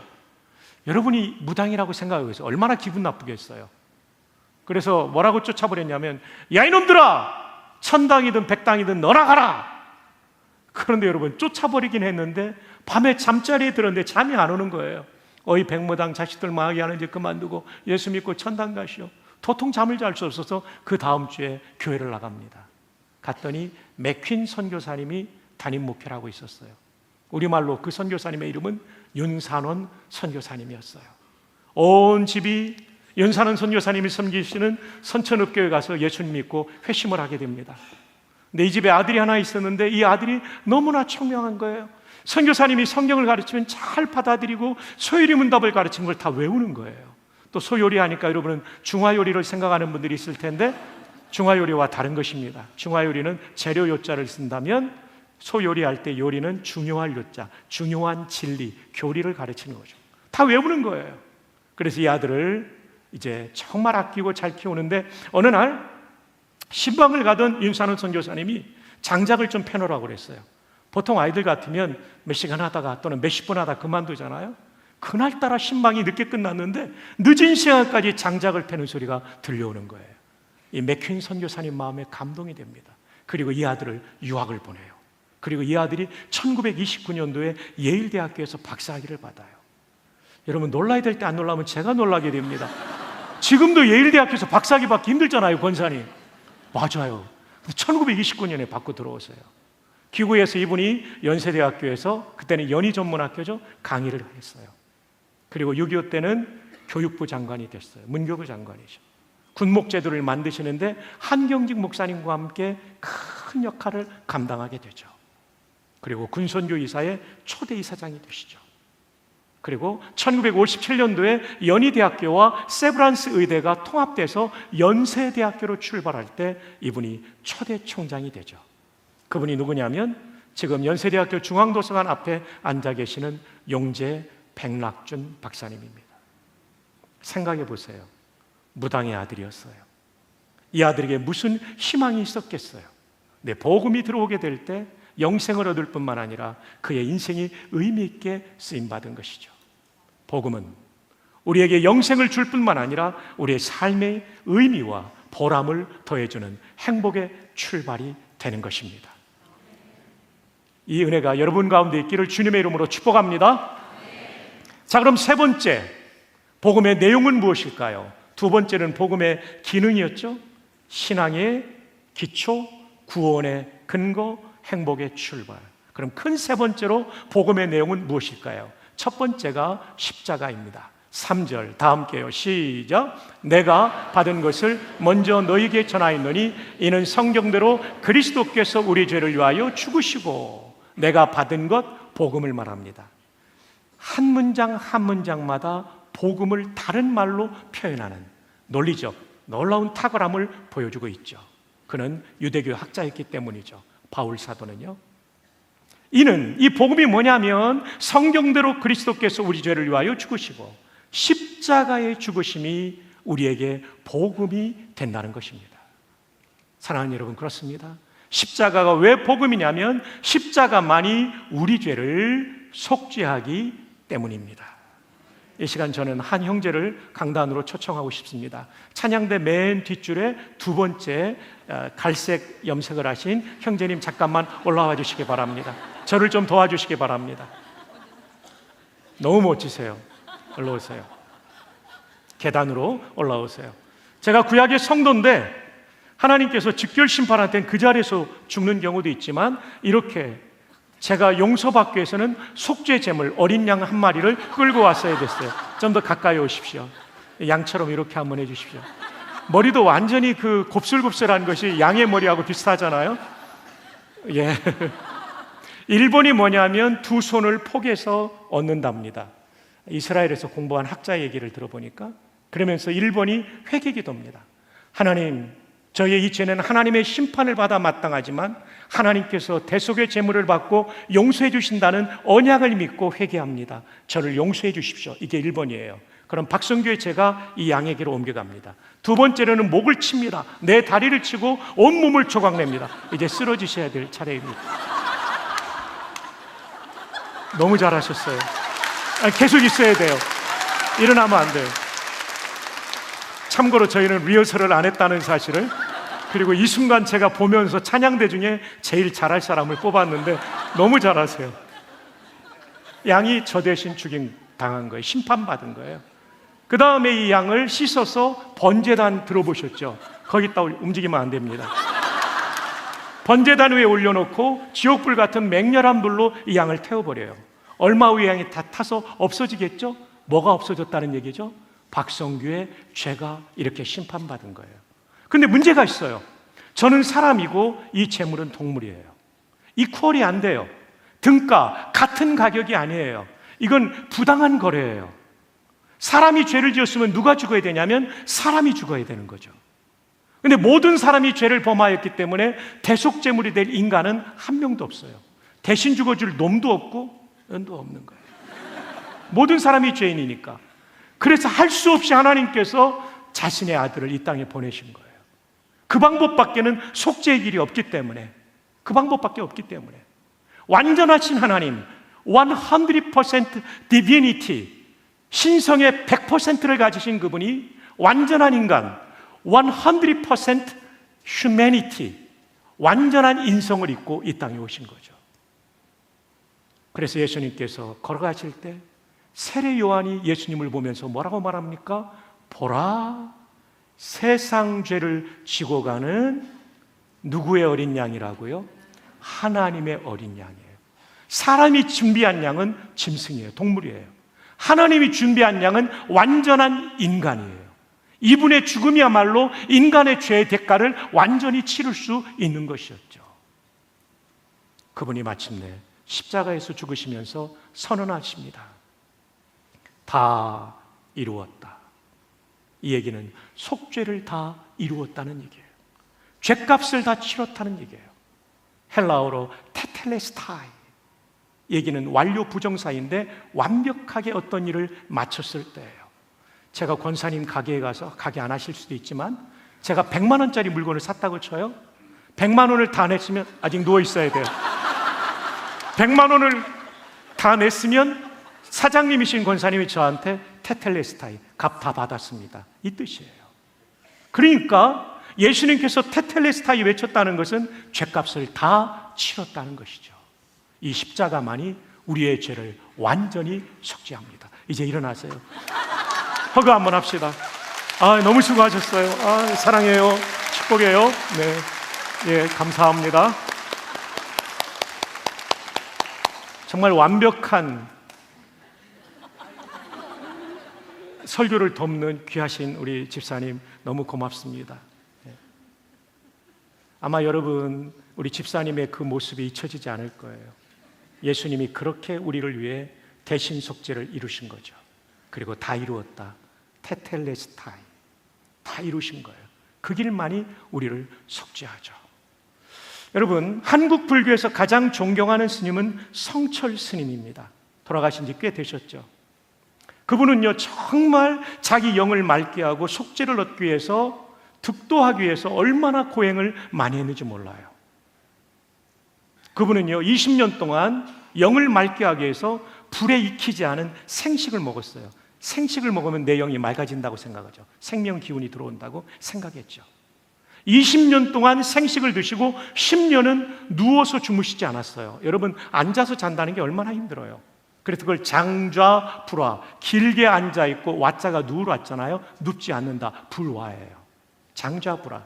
여러분이 무당이라고 생각하고 있어요. 얼마나 기분 나쁘겠어요. 그래서 뭐라고 쫓아버렸냐면, 야 이놈들아, 천당이든 백당이든 너나 가라. 그런데 여러분, 쫓아버리긴 했는데 밤에 잠자리에 들었는데 잠이 안 오는 거예요. 어이 백무당, 자식들 망하게 하는지 그만두고 예수 믿고 천당 가시오. 도통 잠을 잘 수 없어서 그 다음 주에 교회를 나갑니다. 갔더니 맥퀸 선교사님이 담임 목회를 하고 있었어요. 우리말로 그 선교사님의 이름은 윤산원 선교사님이었어요. 온 집이 윤산원 선교사님이 섬기시는 선천읍교회 가서 예수님 믿고 회심을 하게 됩니다. 근데 이 집에 아들이 하나 있었는데 이 아들이 너무나 청명한 거예요. 선교사님이 성경을 가르치면 잘 받아들이고 소요리 문답을 가르친 걸 다 외우는 거예요. 또 소요리 하니까 여러분은 중화요리를 생각하는 분들이 있을 텐데 중화요리와 다른 것입니다. 중화요리는 재료 요자를 쓴다면 소요리할 때 요리는 중요할 요자, 중요한 진리, 교리를 가르치는 거죠. 다 외우는 거예요. 그래서 이 아들을 이제 정말 아끼고 잘 키우는데 어느 날 신방을 가던 윤산원 선교사님이 장작을 좀 펴놓으라고 그랬어요. 보통 아이들 같으면 몇 시간 하다가 또는 몇십 분 하다 그만두잖아요. 그날따라 신방이 늦게 끝났는데 늦은 시간까지 장작을 패는 소리가 들려오는 거예요. 이 맥퀸 선교사님 마음에 감동이 됩니다. 그리고 이 아들을 유학을 보내요. 그리고 이 아들이 1929년도에 예일대학교에서 박사학위를 받아요. 여러분, 놀라야 될 때 안 놀라면 제가 놀라게 됩니다. 지금도 예일대학교에서 박사학위 받기 힘들잖아요, 권사님. 맞아요. 1929년에 받고 들어오세요. 기구에서 이분이 연세대학교에서, 그때는 연희전문학교죠, 강의를 했어요. 그리고 6.25 때는 교육부 장관이 됐어요. 문교부 장관이죠. 군목제도를 만드시는데 한경직 목사님과 함께 큰 역할을 감당하게 되죠. 그리고 군선교 이사의 초대 이사장이 되시죠. 그리고 1957년도에 연희대학교와 세브란스 의대가 통합돼서 연세대학교로 출발할 때 이분이 초대 총장이 되죠. 그분이 누구냐면 지금 연세대학교 중앙도서관 앞에 앉아 계시는 용재 백락준 박사님입니다. 생각해 보세요. 무당의 아들이었어요. 이 아들에게 무슨 희망이 있었겠어요? 네, 복음이 들어오게 될 때 영생을 얻을 뿐만 아니라 그의 인생이 의미 있게 쓰임받은 것이죠. 복음은 우리에게 영생을 줄 뿐만 아니라 우리의 삶의 의미와 보람을 더해주는 행복의 출발이 되는 것입니다. 이 은혜가 여러분 가운데 있기를 주님의 이름으로 축복합니다. 자, 그럼 세 번째, 복음의 내용은 무엇일까요? 두 번째는 복음의 기능이었죠. 신앙의 기초, 구원의 근거, 행복의 출발. 그럼 큰 세 번째로 복음의 내용은 무엇일까요? 첫 번째가 십자가입니다. 3절 다 함께요. 시작. 내가 받은 것을 먼저 너희에게 전하였노니 이는 성경대로 그리스도께서 우리 죄를 위하여 죽으시고, 내가 받은 것, 복음을 말합니다. 한 문장 한 문장마다 복음을 다른 말로 표현하는 논리적 놀라운 탁월함을 보여주고 있죠. 그는 유대교 학자였기 때문이죠. 바울 사도는요. 이는 이 복음이 뭐냐면 성경대로 그리스도께서 우리 죄를 위하여 죽으시고 십자가의 죽으심이 우리에게 복음이 된다는 것입니다. 사랑하는 여러분, 그렇습니다. 십자가가 왜 복음이냐면 십자가만이 우리 죄를 속죄하기 때문입니다. 이 시간 저는 한 형제를 강단으로 초청하고 싶습니다. 찬양대 맨 뒷줄에 두 번째 갈색 염색을 하신 형제님 잠깐만 올라와 주시기 바랍니다. 저를 좀 도와주시기 바랍니다. 너무 멋지세요. 올라오세요. 계단으로 올라오세요. 제가 구약의 성도인데 하나님께서 직결 심판할 땐 그 자리에서 죽는 경우도 있지만, 이렇게 제가 용서받기 위해서는 속죄 제물 어린 양 한 마리를 끌고 왔어야 됐어요. 좀 더 가까이 오십시오. 양처럼 이렇게 한번 해주십시오. 머리도 완전히 그 곱슬곱슬한 것이 양의 머리하고 비슷하잖아요. 예. 1번이 뭐냐면 두 손을 포개서 얻는답니다. 이스라엘에서 공부한 학자 얘기를 들어보니까, 그러면서 1번이 회개기도입니다. 하나님, 저의 이 죄는 하나님의 심판을 받아 마땅하지만 하나님께서 대속의 제물을 받고 용서해 주신다는 언약을 믿고 회개합니다. 저를 용서해 주십시오. 이게 1번이에요. 그럼 박성규의 죄가 이 양에게로 옮겨갑니다. 두 번째로는 목을 칩니다. 내 다리를 치고 온몸을 조각냅니다. 이제 쓰러지셔야 될 차례입니다. 너무 잘하셨어요. 계속 있어야 돼요. 일어나면 안 돼요. 참고로 저희는 리허설을 안 했다는 사실을, 그리고 이 순간 제가 보면서 찬양대 중에 제일 잘할 사람을 뽑았는데 너무 잘하세요. 양이 저 대신 당한 거예요. 심판받은 거예요. 그 다음에 이 양을 씻어서 번제단 들어보셨죠? 거기다 움직이면 안 됩니다. 번제단 위에 올려놓고 지옥불 같은 맹렬한 불로 이 양을 태워버려요. 얼마 후에 양이 다 타서 없어지겠죠? 뭐가 없어졌다는 얘기죠? 박성규의 죄가 이렇게 심판받은 거예요. 근데 문제가 있어요. 저는 사람이고 이 재물은 동물이에요. 이퀄이 안 돼요. 등가 같은 가격이 아니에요. 이건 부당한 거래예요. 사람이 죄를 지었으면 누가 죽어야 되냐면 사람이 죽어야 되는 거죠. 근데 모든 사람이 죄를 범하였기 때문에 대속 제물이 될 인간은 한 명도 없어요. 대신 죽어줄 놈도 없고 연도 없는 거예요. 모든 사람이 죄인이니까. 그래서 할 수 없이 하나님께서 자신의 아들을 이 땅에 보내신 거예요. 그 방법밖에는 속죄의 길이 없기 때문에, 그 방법밖에 없기 때문에 완전하신 하나님, 100% divinity, 신성의 100%를 가지신 그분이 완전한 인간, 100% humanity, 완전한 인성을 입고 이 땅에 오신 거죠. 그래서 예수님께서 걸어가실 때 세례 요한이 예수님을 보면서 뭐라고 말합니까? 보라, 세상 죄를 지고 가는 누구의 어린 양이라고요? 하나님의 어린 양이에요. 사람이 준비한 양은 짐승이에요. 동물이에요. 하나님이 준비한 양은 완전한 인간이에요. 이분의 죽음이야말로 인간의 죄의 대가를 완전히 치를 수 있는 것이었죠. 그분이 마침내 십자가에서 죽으시면서 선언하십니다. 다 이루었다. 이 얘기는 속죄를 다 이루었다는 얘기예요. 죄값을 다 치렀다는 얘기예요. 헬라어로 테텔레스타이, 얘기는 완료 부정사인데 완벽하게 어떤 일을 마쳤을 때예요. 제가 권사님 가게에 가서 가게 안 하실 수도 있지만 제가 100만 원짜리 물건을 샀다고 쳐요. 100만 원을 다 냈으면 아직 누워 있어야 돼요. 100만 원을 다 냈으면 사장님이신 권사님이 저한테 테텔레스타이 값 다 받았습니다. 이 뜻이에요. 그러니까 예수님께서 테텔레스타이 외쳤다는 것은 죄값을 다 치렀다는 것이죠. 이 십자가만이 우리의 죄를 완전히 속죄합니다. 이제 일어나세요. 허가 한번 합시다. 너무 수고하셨어요. 사랑해요. 축복해요. 네, 예, 감사합니다. 정말 완벽한 설교를 돕는 귀하신 우리 집사님 너무 고맙습니다. 아마 여러분 우리 집사님의 그 모습이 잊혀지지 않을 거예요. 예수님이 그렇게 우리를 위해 대신 속죄를 이루신 거죠. 그리고 다 이루었다. 테텔레스타이 다 이루신 거예요. 그 길만이 우리를 속죄하죠. 여러분, 한국 불교에서 가장 존경하는 스님은 성철 스님입니다. 돌아가신 지 꽤 되셨죠. 그분은요 정말 자기 영을 맑게 하고 속죄를 얻기 위해서, 득도하기 위해서 얼마나 고행을 많이 했는지 몰라요. 그분은요 20년 동안 영을 맑게 하기 위해서 불에 익히지 않은 생식을 먹었어요. 생식을 먹으면 내 영이 맑아진다고 생각하죠. 생명 기운이 들어온다고 생각했죠. 20년 동안 생식을 드시고 10년은 누워서 주무시지 않았어요. 여러분, 앉아서 잔다는 게 얼마나 힘들어요. 그래서 그걸 장좌불화, 길게 앉아있고 와자가 누우러 왔잖아요. 눕지 않는다, 불화예요. 장좌불화.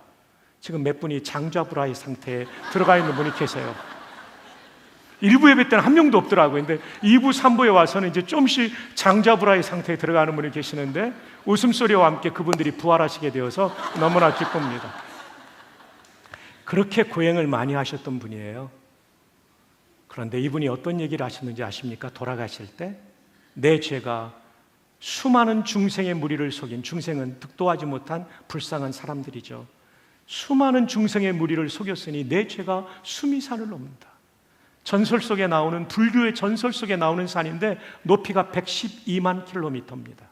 지금 몇 분이 장좌불화의 상태에 들어가 있는 분이 계세요. 1부 예배 때는 한 명도 없더라고요. 근데 2부, 3부에 와서는 이제 좀씩 장좌불화의 상태에 들어가는 분이 계시는데 웃음소리와 함께 그분들이 부활하시게 되어서 너무나 기쁩니다. 그렇게 고행을 많이 하셨던 분이에요. 그런데 이분이 어떤 얘기를 하셨는지 아십니까? 돌아가실 때 내 죄가 수많은 중생의 무리를 속인, 중생은 득도하지 못한 불쌍한 사람들이죠. 수많은 중생의 무리를 속였으니 내 죄가 수미산을 넘는다. 전설 속에 나오는, 불교의 전설 속에 나오는 산인데 높이가 112만 킬로미터입니다.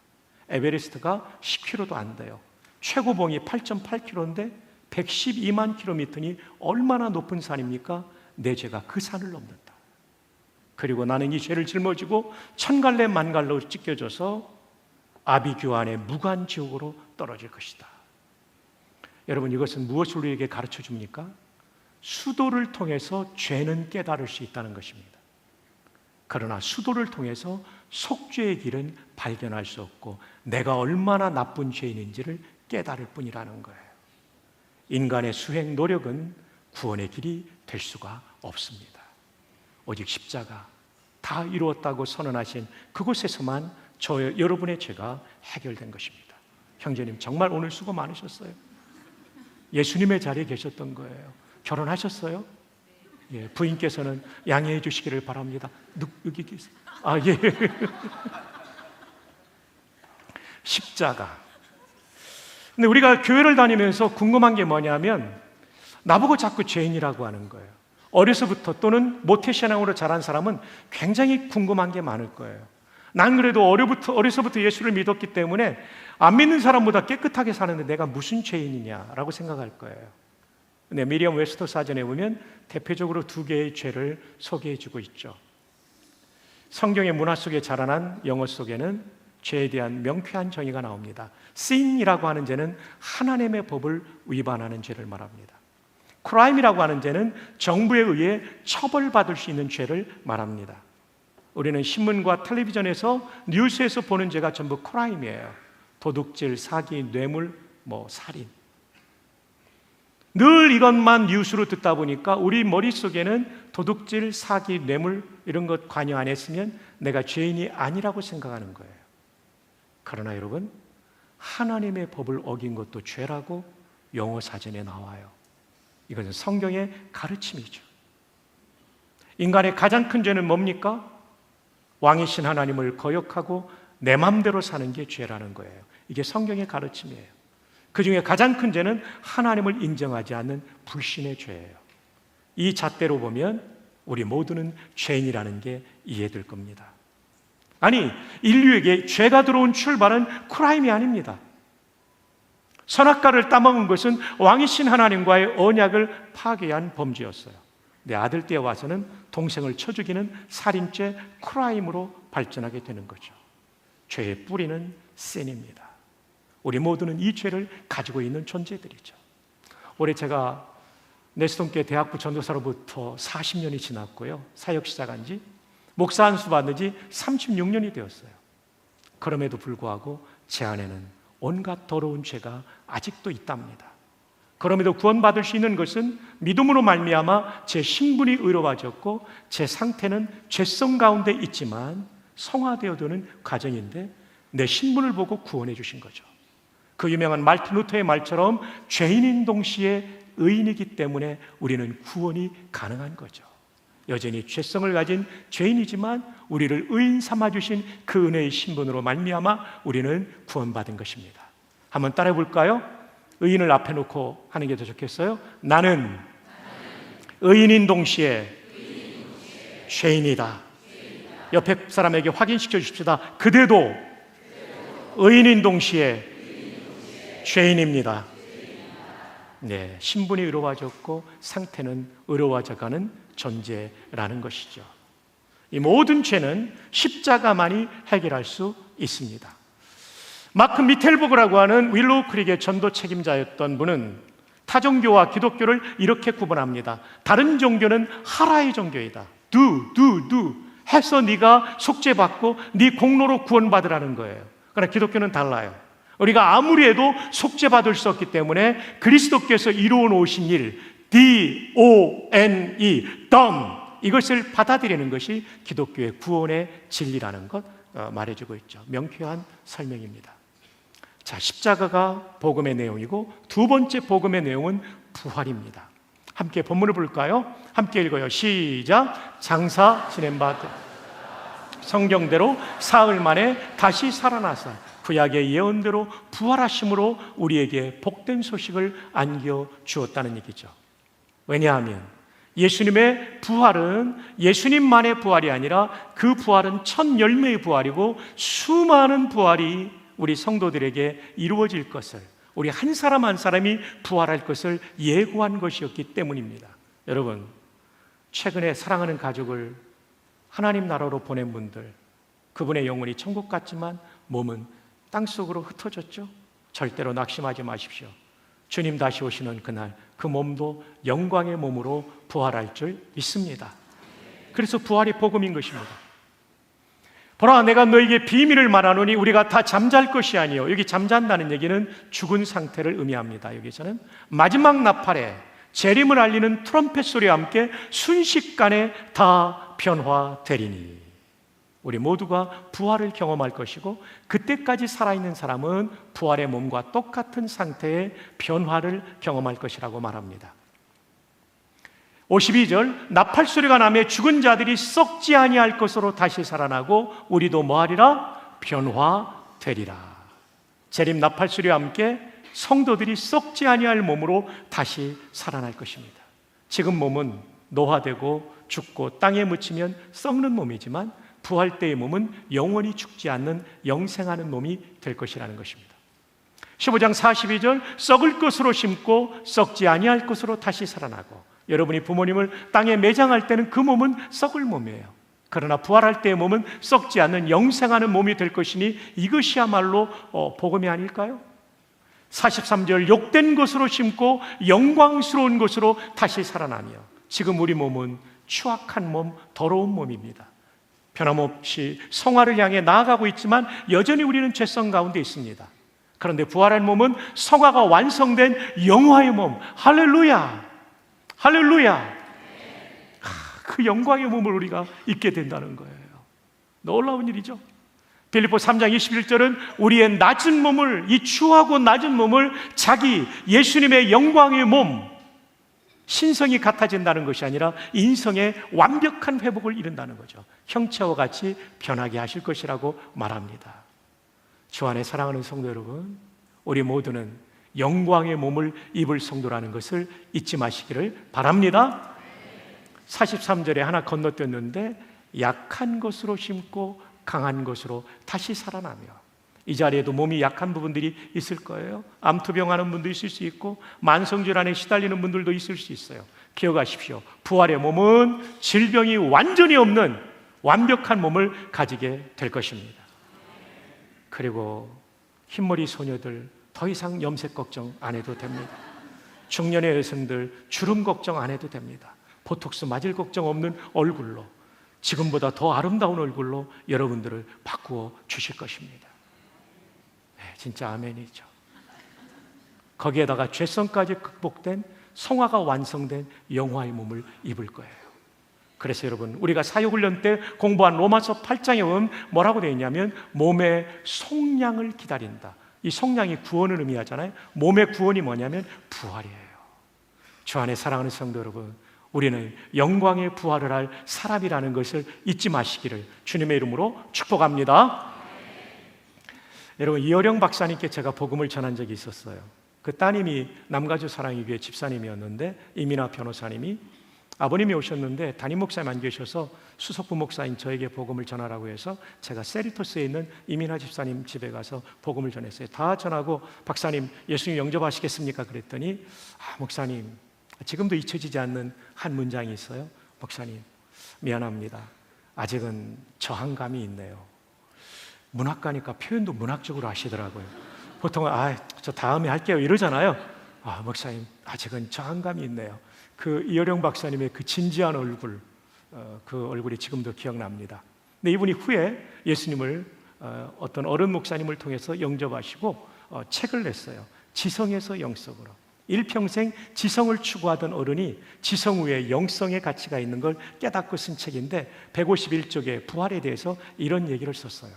에베레스트가 10km도 안 돼요. 최고봉이 8.8km인데 112만 킬로미터니 얼마나 높은 산입니까? 내 죄가 그 산을 넘는다. 그리고 나는 이 죄를 짊어지고 천갈래 만갈로 찢겨져서 아비규환의 무간지옥으로 떨어질 것이다. 여러분, 이것은 무엇을 우리에게 가르쳐 줍니까? 수도를 통해서 죄는 깨달을 수 있다는 것입니다. 그러나 수도를 통해서 속죄의 길은 발견할 수 없고 내가 얼마나 나쁜 죄인인지를 깨달을 뿐이라는 거예요. 인간의 수행 노력은 구원의 길이 될 수가 없습니다. 오직 십자가 다 이루었다고 선언하신 그곳에서만 여러분의 죄가 해결된 것입니다. 형제님, 정말 오늘 수고 많으셨어요. 예수님의 자리에 계셨던 거예요. 결혼하셨어요? 예, 부인께서는 양해해 주시기를 바랍니다. 여기 계세요. 예. 십자가. 근데 우리가 교회를 다니면서 궁금한 게 뭐냐면 나보고 자꾸 죄인이라고 하는 거예요. 어려서부터 또는 모태신앙으로 자란 사람은 굉장히 궁금한 게 많을 거예요. 난 그래도 어려서부터 예수를 믿었기 때문에 안 믿는 사람보다 깨끗하게 사는데 내가 무슨 죄인이냐라고 생각할 거예요. 근데 미리엄 웨스터 사전에 보면 대표적으로 2개의 죄를 소개해주고 있죠. 성경의 문화 속에 자라난 영어 속에는 죄에 대한 명쾌한 정의가 나옵니다. sin이라고 하는 죄는 하나님의 법을 위반하는 죄를 말합니다. crime이라고 하는 죄는 정부에 의해 처벌받을 수 있는 죄를 말합니다. 우리는 신문과 텔레비전에서 뉴스에서 보는 죄가 전부 crime이에요. 도둑질, 사기, 뇌물, 살인. 늘 이것만 뉴스로 듣다 보니까 우리 머릿속에는 도둑질, 사기, 뇌물 이런 것 관여 안 했으면 내가 죄인이 아니라고 생각하는 거예요. 그러나 여러분, 하나님의 법을 어긴 것도 죄라고 영어 사전에 나와요. 이것은 성경의 가르침이죠. 인간의 가장 큰 죄는 뭡니까? 왕이신 하나님을 거역하고 내 맘대로 사는 게 죄라는 거예요. 이게 성경의 가르침이에요. 그 중에 가장 큰 죄는 하나님을 인정하지 않는 불신의 죄예요. 이 잣대로 보면 우리 모두는 죄인이라는 게 이해될 겁니다. 아니, 인류에게 죄가 들어온 출발은 크라임이 아닙니다. 선악과를 따먹은 것은 왕이신 하나님과의 언약을 파괴한 범죄였어요. 내 아들 때에 와서는 동생을 쳐 죽이는 살인죄, 크라임으로 발전하게 되는 거죠. 죄의 뿌리는 신입니다. 우리 모두는 이 죄를 가지고 있는 존재들이죠. 올해 제가 내수동교회 대학부 전도사로부터 40년이 지났고요. 사역 시작한 지, 목사 안수 받은 지 36년이 되었어요. 그럼에도 불구하고 제 안에는 온갖 더러운 죄가 아직도 있답니다. 그럼에도 구원받을 수 있는 것은 믿음으로 말미암아 제 신분이 의로워졌고 제 상태는 죄성 가운데 있지만 성화되어드는 과정인데 내 신분을 보고 구원해 주신 거죠. 그 유명한 말틴 루터의 말처럼 죄인인 동시에 의인이기 때문에 우리는 구원이 가능한 거죠. 여전히 죄성을 가진 죄인이지만 우리를 의인 삼아주신 그 은혜의 신분으로 말미암아 우리는 구원받은 것입니다. 한번 따라해 볼까요? 의인을 앞에 놓고 하는 게 더 좋겠어요? 나는 의인인 동시에 죄인이다. 옆에 사람에게 확인시켜 주십시다. 그대도 의인인 동시에 죄인입니다. 네, 신분이 의로워졌고 상태는 의로워져가는 존재라는 것이죠. 이 모든 죄는 십자가만이 해결할 수 있습니다. 마크 미텔버그라고 하는 윌로우 크릭의 전도 책임자였던 분은 타종교와 기독교를 이렇게 구분합니다. 다른 종교는 하라의 종교이다. do 해서 네가 속죄받고 네 공로로 구원받으라는 거예요. 그러나 기독교는 달라요. 우리가 아무리 해도 속죄받을 수 없기 때문에 그리스도께서 이루어 놓으신 일, D-O-N-E, done, 이것을 받아들이는 것이 기독교의 구원의 진리라는 것 말해주고 있죠. 명쾌한 설명입니다. 자, 십자가가 복음의 내용이고 두 번째 복음의 내용은 부활입니다. 함께 본문을 볼까요? 함께 읽어요. 시작. 장사 지낸 바 성경대로 사흘 만에 다시 살아나사 구약의 예언대로 부활하심으로 우리에게 복된 소식을 안겨주었다는 얘기죠. 왜냐하면 예수님의 부활은 예수님만의 부활이 아니라 그 부활은 첫 열매의 부활이고 수많은 부활이 우리 성도들에게 이루어질 것을, 우리 한 사람 한 사람이 부활할 것을 예고한 것이었기 때문입니다. 여러분, 최근에 사랑하는 가족을 하나님 나라로 보낸 분들, 그분의 영혼이 천국 같지만 몸은 땅속으로 흩어졌죠? 절대로 낙심하지 마십시오. 주님 다시 오시는 그날 그 몸도 영광의 몸으로 부활할 줄 믿습니다. 그래서 부활이 복음인 것입니다. 보라, 내가 너에게 비밀을 말하노니 우리가 다 잠잘 것이 아니요. 여기 잠잔다는 얘기는 죽은 상태를 의미합니다. 여기서는 마지막 나팔에 재림을 알리는 트럼펫 소리와 함께 순식간에 다 변화되리니 우리 모두가 부활을 경험할 것이고 그때까지 살아있는 사람은 부활의 몸과 똑같은 상태의 변화를 경험할 것이라고 말합니다. 52절, 나팔 소리가 나며 죽은 자들이 썩지 아니할 것으로 다시 살아나고 우리도 뭐하리라? 변화되리라. 재림 나팔 소리와 함께 성도들이 썩지 아니할 몸으로 다시 살아날 것입니다. 지금 몸은 노화되고 죽고 땅에 묻히면 썩는 몸이지만 부활 때의 몸은 영원히 죽지 않는 영생하는 몸이 될 것이라는 것입니다. 15장 42절, 썩을 것으로 심고 썩지 아니할 것으로 다시 살아나고, 여러분이 부모님을 땅에 매장할 때는 그 몸은 썩을 몸이에요. 그러나 부활할 때의 몸은 썩지 않는 영생하는 몸이 될 것이니 이것이야말로 복음이 아닐까요? 43절, 욕된 것으로 심고 영광스러운 것으로 다시 살아나며, 지금 우리 몸은 추악한 몸, 더러운 몸입니다. 변함없이 성화를 향해 나아가고 있지만 여전히 우리는 죄성 가운데 있습니다. 그런데 부활한 몸은 성화가 완성된 영화의 몸, 할렐루야! 할렐루야! 그 영광의 몸을 우리가 입게 된다는 거예요. 놀라운 일이죠. 빌립보 3장 21절은 우리의 낮은 몸을, 이 추하고 낮은 몸을 자기 예수님의 영광의 몸, 신성이 같아진다는 것이 아니라 인성의 완벽한 회복을 이룬다는 거죠. 형체와 같이 변하게 하실 것이라고 말합니다. 주 안에 사랑하는 성도 여러분, 우리 모두는 영광의 몸을 입을 성도라는 것을 잊지 마시기를 바랍니다. 43절에 하나 건너뛰었는데 약한 것으로 심고 강한 것으로 다시 살아나며, 이 자리에도 몸이 약한 부분들이 있을 거예요. 암투병하는 분도 있을 수 있고 만성질환에 시달리는 분들도 있을 수 있어요. 기억하십시오. 부활의 몸은 질병이 완전히 없는 완벽한 몸을 가지게 될 것입니다. 그리고 흰머리 소녀들 더 이상 염색 걱정 안 해도 됩니다. 중년의 여성들 주름 걱정 안 해도 됩니다. 보톡스 맞을 걱정 없는 얼굴로, 지금보다 더 아름다운 얼굴로 여러분들을 바꾸어 주실 것입니다. 네, 진짜 아멘이죠. 거기에다가 죄성까지 극복된 성화가 완성된 영화의 몸을 입을 거예요. 그래서 여러분, 우리가 사역훈련 때 공부한 로마서 8장에 보면 뭐라고 되어 있냐면 몸의 속량을 기다린다. 이 속량이 구원을 의미하잖아요. 몸의 구원이 뭐냐면 부활이에요. 주 안에 사랑하는 성도 여러분, 우리는 영광의 부활을 할 사람이라는 것을 잊지 마시기를 주님의 이름으로 축복합니다. 여러분, 이어령 박사님께 제가 복음을 전한 적이 있었어요. 그 따님이 남가주 사랑의 교회 집사님이었는데, 이민아 변호사님이, 아버님이 오셨는데 담임 목사님 안 계셔서 수석부 목사인 저에게 복음을 전하라고 해서 제가 세리토스에 있는 이민아 집사님 집에 가서 복음을 전했어요. 다 전하고, 박사님 예수님 영접하시겠습니까? 그랬더니, 목사님, 지금도 잊혀지지 않는 한 문장이 있어요. 목사님, 미안합니다. 아직은 저항감이 있네요. 문학가니까 표현도 문학적으로 하시더라고요. 보통은 저 다음에 할게요 이러잖아요. 목사님, 아직은 저항감이 있네요. 그 이어령 박사님의 그 진지한 얼굴, 그 얼굴이 지금도 기억납니다. 근데 이분이 후에 예수님을 어떤 어른 목사님을 통해서 영접하시고 책을 냈어요. 지성에서 영성으로. 일평생 지성을 추구하던 어른이 지성 후에 영성의 가치가 있는 걸 깨닫고 쓴 책인데, 151쪽에 부활에 대해서 이런 얘기를 썼어요.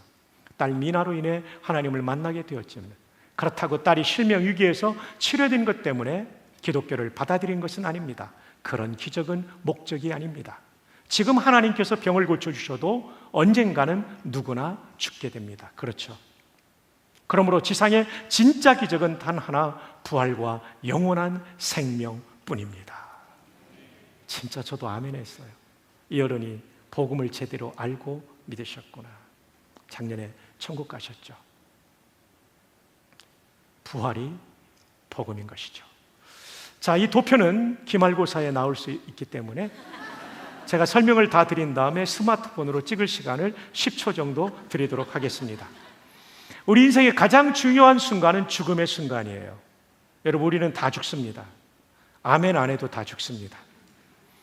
딸 미나로 인해 하나님을 만나게 되었지만, 그렇다고 딸이 실명 위기에서 치료된 것 때문에 기독교를 받아들인 것은 아닙니다. 그런 기적은 목적이 아닙니다. 지금 하나님께서 병을 고쳐주셔도 언젠가는 누구나 죽게 됩니다. 그렇죠? 그러므로 지상의 진짜 기적은 단 하나, 부활과 영원한 생명뿐입니다. 진짜 저도 아멘 했어요. 이 어른이 복음을 제대로 알고 믿으셨구나. 작년에 천국 가셨죠. 부활이 복음인 것이죠. 자, 이 도표는 기말고사에 나올 수 있기 때문에 제가 설명을 다 드린 다음에 스마트폰으로 찍을 시간을 10초 정도 드리도록 하겠습니다. 우리 인생의 가장 중요한 순간은 죽음의 순간이에요. 여러분, 우리는 다 죽습니다. 아멘 안 해도 다 죽습니다.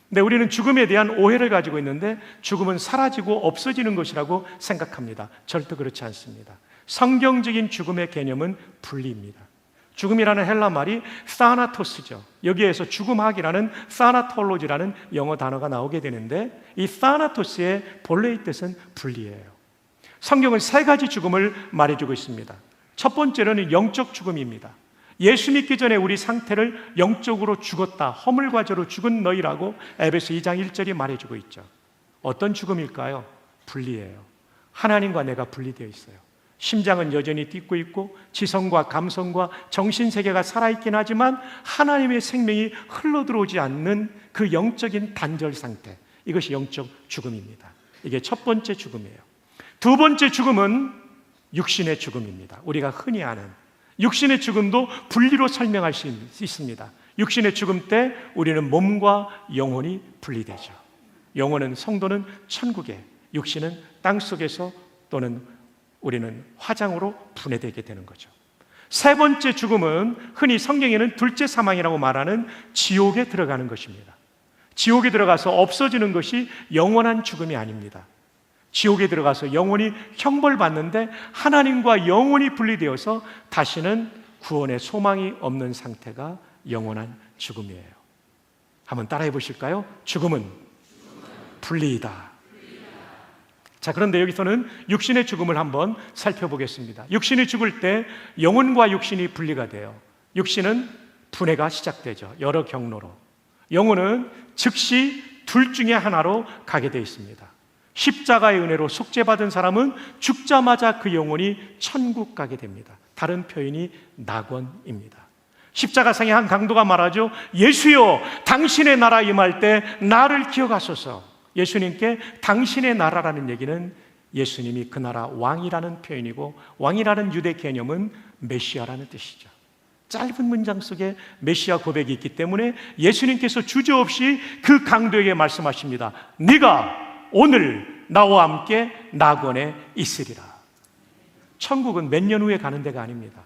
근데 우리는 죽음에 대한 오해를 가지고 있는데, 죽음은 사라지고 없어지는 것이라고 생각합니다. 절대 그렇지 않습니다. 성경적인 죽음의 개념은 분리입니다. 죽음이라는 헬라 말이 사나토스죠. 여기에서 죽음학이라는 사나톨로지라는 영어 단어가 나오게 되는데, 이 사나토스의 본래의 뜻은 분리예요. 성경은 세 가지 죽음을 말해주고 있습니다. 첫 번째로는 영적 죽음입니다. 예수 믿기 전에 우리 상태를 영적으로 죽었다, 허물과저로 죽은 너희라고 에베소 2장 1절이 말해주고 있죠. 어떤 죽음일까요? 분리예요. 하나님과 내가 분리되어 있어요. 심장은 여전히 뛰고 있고 지성과 감성과 정신세계가 살아있긴 하지만 하나님의 생명이 흘러들어오지 않는 그 영적인 단절 상태, 이것이 영적 죽음입니다. 이게 첫 번째 죽음이에요. 두 번째 죽음은 육신의 죽음입니다. 우리가 흔히 아는 육신의 죽음도 분리로 설명할 수 있습니다. 육신의 죽음 때 우리는 몸과 영혼이 분리되죠. 영혼은, 성도는 천국에, 육신은 땅속에서 또는 우리는 화장으로 분해되게 되는 거죠. 세 번째 죽음은 흔히 성경에는 둘째 사망이라고 말하는 지옥에 들어가는 것입니다. 지옥에 들어가서 없어지는 것이 영원한 죽음이 아닙니다. 지옥에 들어가서 영원히 형벌받는데 하나님과 영원히 분리되어서 다시는 구원의 소망이 없는 상태가 영원한 죽음이에요. 한번 따라해 보실까요? 죽음은 분리이다. 자, 그런데 여기서는 육신의 죽음을 한번 살펴보겠습니다. 육신이 죽을 때 영혼과 육신이 분리가 돼요. 육신은 분해가 시작되죠. 여러 경로로. 영혼은 즉시 둘 중에 하나로 가게 되어 있습니다. 십자가의 은혜로 속죄받은 사람은 죽자마자 그 영혼이 천국 가게 됩니다. 다른 표현이 낙원입니다. 십자가상의 한 강도가 말하죠. 예수여, 당신의 나라 임할 때 나를 기억하소서. 예수님께 당신의 나라라는 얘기는 예수님이 그 나라 왕이라는 표현이고, 왕이라는 유대 개념은 메시아라는 뜻이죠. 짧은 문장 속에 메시아 고백이 있기 때문에 예수님께서 주저없이 그 강도에게 말씀하십니다. 네가 오늘 나와 함께 낙원에 있으리라. 천국은 몇 년 후에 가는 데가 아닙니다.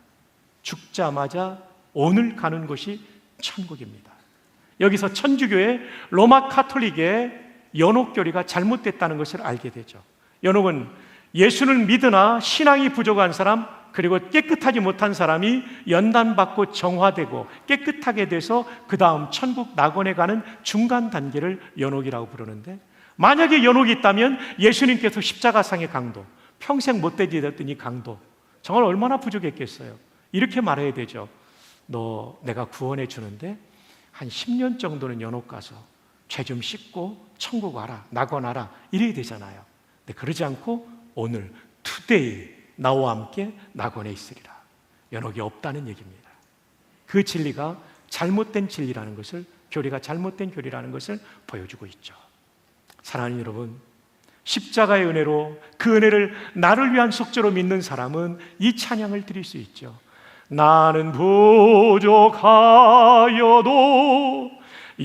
죽자마자 오늘 가는 곳이 천국입니다. 여기서 천주교의 로마 카톨릭의 연옥교리가 잘못됐다는 것을 알게 되죠. 연옥은 예수를 믿으나 신앙이 부족한 사람, 그리고 깨끗하지 못한 사람이 연단받고 정화되고 깨끗하게 돼서 그 다음 천국 낙원에 가는 중간 단계를 연옥이라고 부르는데, 만약에 연옥이 있다면 예수님께서 십자가상의 강도, 평생 못되게 됐더니 강도, 정말 얼마나 부족했겠어요. 이렇게 말해야 되죠. 너 내가 구원해 주는데 한 10년 정도는 연옥 가서 죄 좀 씻고 천국 와라, 낙원 와라, 이래야 되잖아요. 근데 그러지 않고 오늘 투데이 나와 함께 낙원에 있으리라. 연옥이 없다는 얘기입니다. 그 진리가 잘못된 진리라는 것을, 교리가 잘못된 교리라는 것을 보여주고 있죠. 사랑하는 여러분, 십자가의 은혜로 그 은혜를 나를 위한 속죄로 믿는 사람은 이 찬양을 드릴 수 있죠. 나는 부족하여도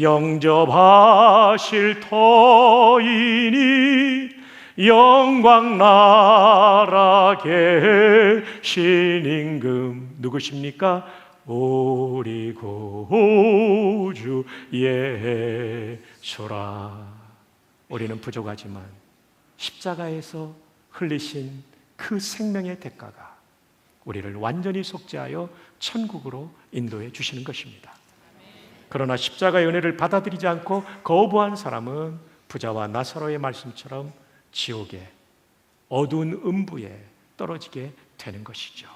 영접하실 터이니 영광 나라 계신 임금 누구십니까? 우리 구주 예수라. 우리는 부족하지만 십자가에서 흘리신 그 생명의 대가가 우리를 완전히 속죄하여 천국으로 인도해 주시는 것입니다. 그러나 십자가의 은혜를 받아들이지 않고 거부한 사람은 부자와 나사로의 말씀처럼 지옥에, 어두운 음부에 떨어지게 되는 것이죠.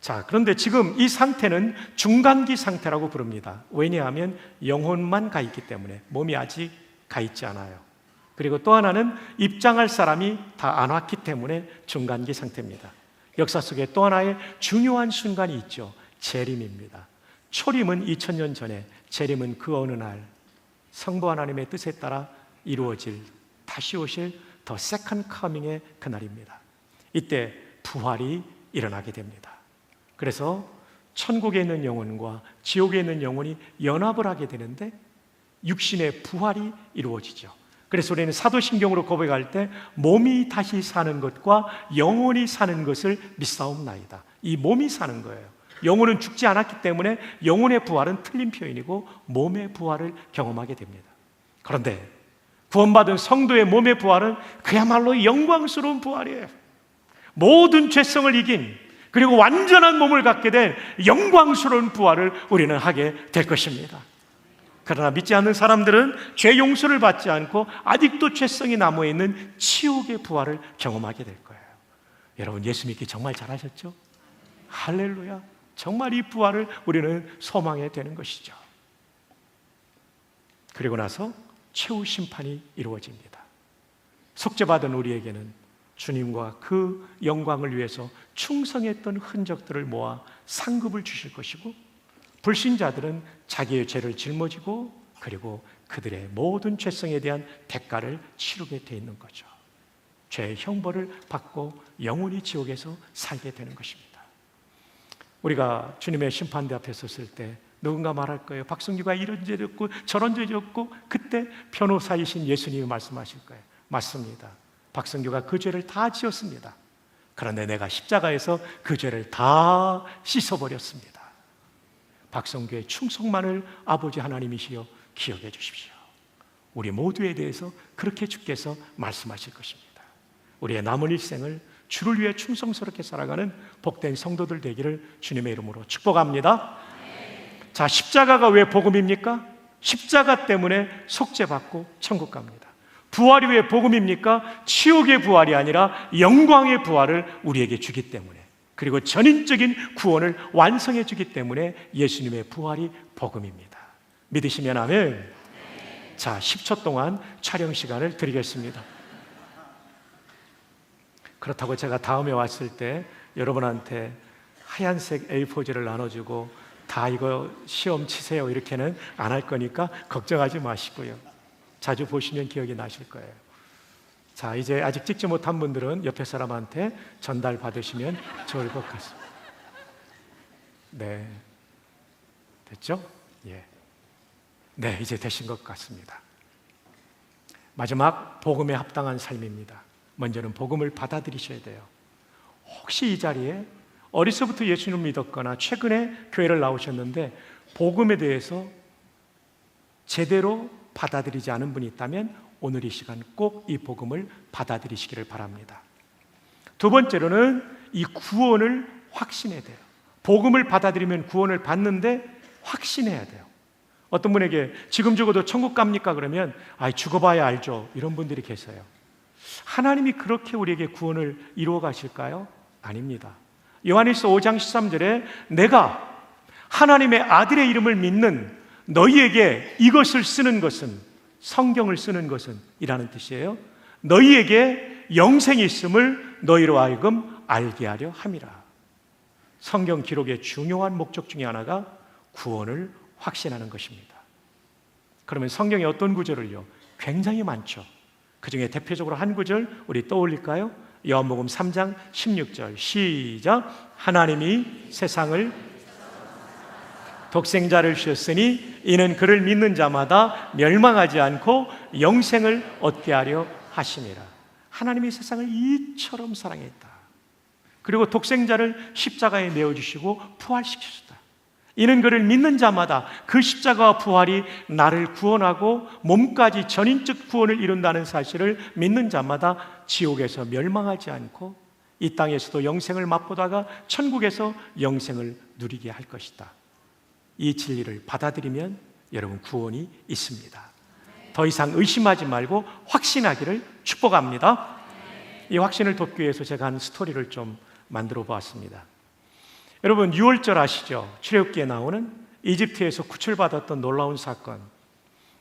자, 그런데 지금 이 상태는 중간기 상태라고 부릅니다. 왜냐하면 영혼만 가 있기 때문에, 몸이 아직 가 있지 않아요. 그리고 또 하나는 입장할 사람이 다 안 왔기 때문에 중간기 상태입니다. 역사 속에 또 하나의 중요한 순간이 있죠. 재림입니다. 초림은 2000년 전에, 재림은 그 어느 날 성부 하나님의 뜻에 따라 이루어질, 다시 오실 더 세컨드 커밍의 그날입니다. 이때 부활이 일어나게 됩니다. 그래서 천국에 있는 영혼과 지옥에 있는 영혼이 연합을 하게 되는데 육신의 부활이 이루어지죠. 그래서 우리는 사도신경으로 고백할 때 몸이 다시 사는 것과 영혼이 사는 것을 믿사옵나이다. 이 몸이 사는 거예요. 영혼은 죽지 않았기 때문에 영혼의 부활은 틀린 표현이고 몸의 부활을 경험하게 됩니다. 그런데 구원받은 성도의 몸의 부활은 그야말로 영광스러운 부활이에요. 모든 죄성을 이긴, 그리고 완전한 몸을 갖게 된 영광스러운 부활을 우리는 하게 될 것입니다. 그러나 믿지 않는 사람들은 죄 용서를 받지 않고 아직도 죄성이 남아있는 지옥의 부활을 경험하게 될 거예요. 여러분, 예수 믿기 정말 잘하셨죠? 할렐루야. 정말 이 부활을 우리는 소망해야 되는 것이죠. 그리고 나서 최후 심판이 이루어집니다. 속죄받은 우리에게는 주님과 그 영광을 위해서 충성했던 흔적들을 모아 상급을 주실 것이고, 불신자들은 자기의 죄를 짊어지고 그리고 그들의 모든 죄성에 대한 대가를 치르게 돼 있는 거죠. 죄의 형벌을 받고 영원히 지옥에서 살게 되는 것입니다. 우리가 주님의 심판대 앞에 섰을 때 누군가 말할 거예요. 박성규가 이런 죄 졌고 저런 죄 졌고, 그때 변호사이신 예수님이 말씀하실 거예요. 맞습니다. 박성규가 그 죄를 다 지었습니다. 그런데 내가 십자가에서 그 죄를 다 씻어버렸습니다. 박성규의 충성만을 아버지 하나님이시여 기억해 주십시오. 우리 모두에 대해서 그렇게 주께서 말씀하실 것입니다. 우리의 남은 일생을 주를 위해 충성스럽게 살아가는 복된 성도들 되기를 주님의 이름으로 축복합니다. 자, 십자가가 왜 복음입니까? 십자가 때문에 속죄받고 천국 갑니다. 부활이 왜 복음입니까? 치욕의 부활이 아니라 영광의 부활을 우리에게 주기 때문에, 그리고 전인적인 구원을 완성해 주기 때문에 예수님의 부활이 복음입니다. 믿으시면 아멘. 자, 10초 동안 촬영 시간을 드리겠습니다. 그렇다고 제가 다음에 왔을 때 여러분한테 하얀색 A4지를 나눠주고 다 이거 시험 치세요 이렇게는 안 할 거니까 걱정하지 마시고요. 자주 보시면 기억이 나실 거예요. 자, 이제 아직 찍지 못한 분들은 옆에 사람한테 전달 받으시면 좋을 것 같습니다. 네, 됐죠? 예. 네, 이제 되신 것 같습니다. 마지막 복음에 합당한 삶입니다. 먼저는 복음을 받아들이셔야 돼요. 혹시 이 자리에 어려서부터 예수님을 믿었거나 최근에 교회를 나오셨는데 복음에 대해서 제대로 받아들이지 않은 분이 있다면 오늘 이 시간 꼭 이 복음을 받아들이시기를 바랍니다. 두 번째로는 이 구원을 확신해야 돼요. 복음을 받아들이면 구원을 받는데 확신해야 돼요. 어떤 분에게 지금 죽어도 천국 갑니까? 그러면 죽어봐야 알죠. 이런 분들이 계세요. 하나님이 그렇게 우리에게 구원을 이루어 가실까요? 아닙니다. 요한일서 5장 13절에 내가 하나님의 아들의 이름을 믿는 너희에게 이것을 쓰는 것은, 성경을 쓰는 것은 이라는 뜻이에요. 너희에게 영생이 있음을 너희로 하여금 알게 하려 함이라. 성경 기록의 중요한 목적 중에 하나가 구원을 확신하는 것입니다. 그러면 성경의 어떤 구절을요? 굉장히 많죠. 그 중에 대표적으로 한 구절 우리 떠올릴까요? 요한복음 3장 16절 시작. 하나님이 세상을 독생자를 주셨으니 이는 그를 믿는 자마다 멸망하지 않고 영생을 얻게 하려 하심이라. 하나님이 세상을 이처럼 사랑했다. 그리고 독생자를 십자가에 내어주시고 부활시키셨다. 이는 그를 믿는 자마다 그 십자가와 부활이 나를 구원하고 몸까지 전인적 구원을 이룬다는 사실을 믿는 자마다 지옥에서 멸망하지 않고 이 땅에서도 영생을 맛보다가 천국에서 영생을 누리게 할 것이다. 이 진리를 받아들이면 여러분 구원이 있습니다. 더 이상 의심하지 말고 확신하기를 축복합니다. 이 확신을 돕기 위해서 제가 한 스토리를 좀 만들어 보았습니다. 여러분 6월절 아시죠? 출애굽기에 나오는 이집트에서 구출받았던 놀라운 사건.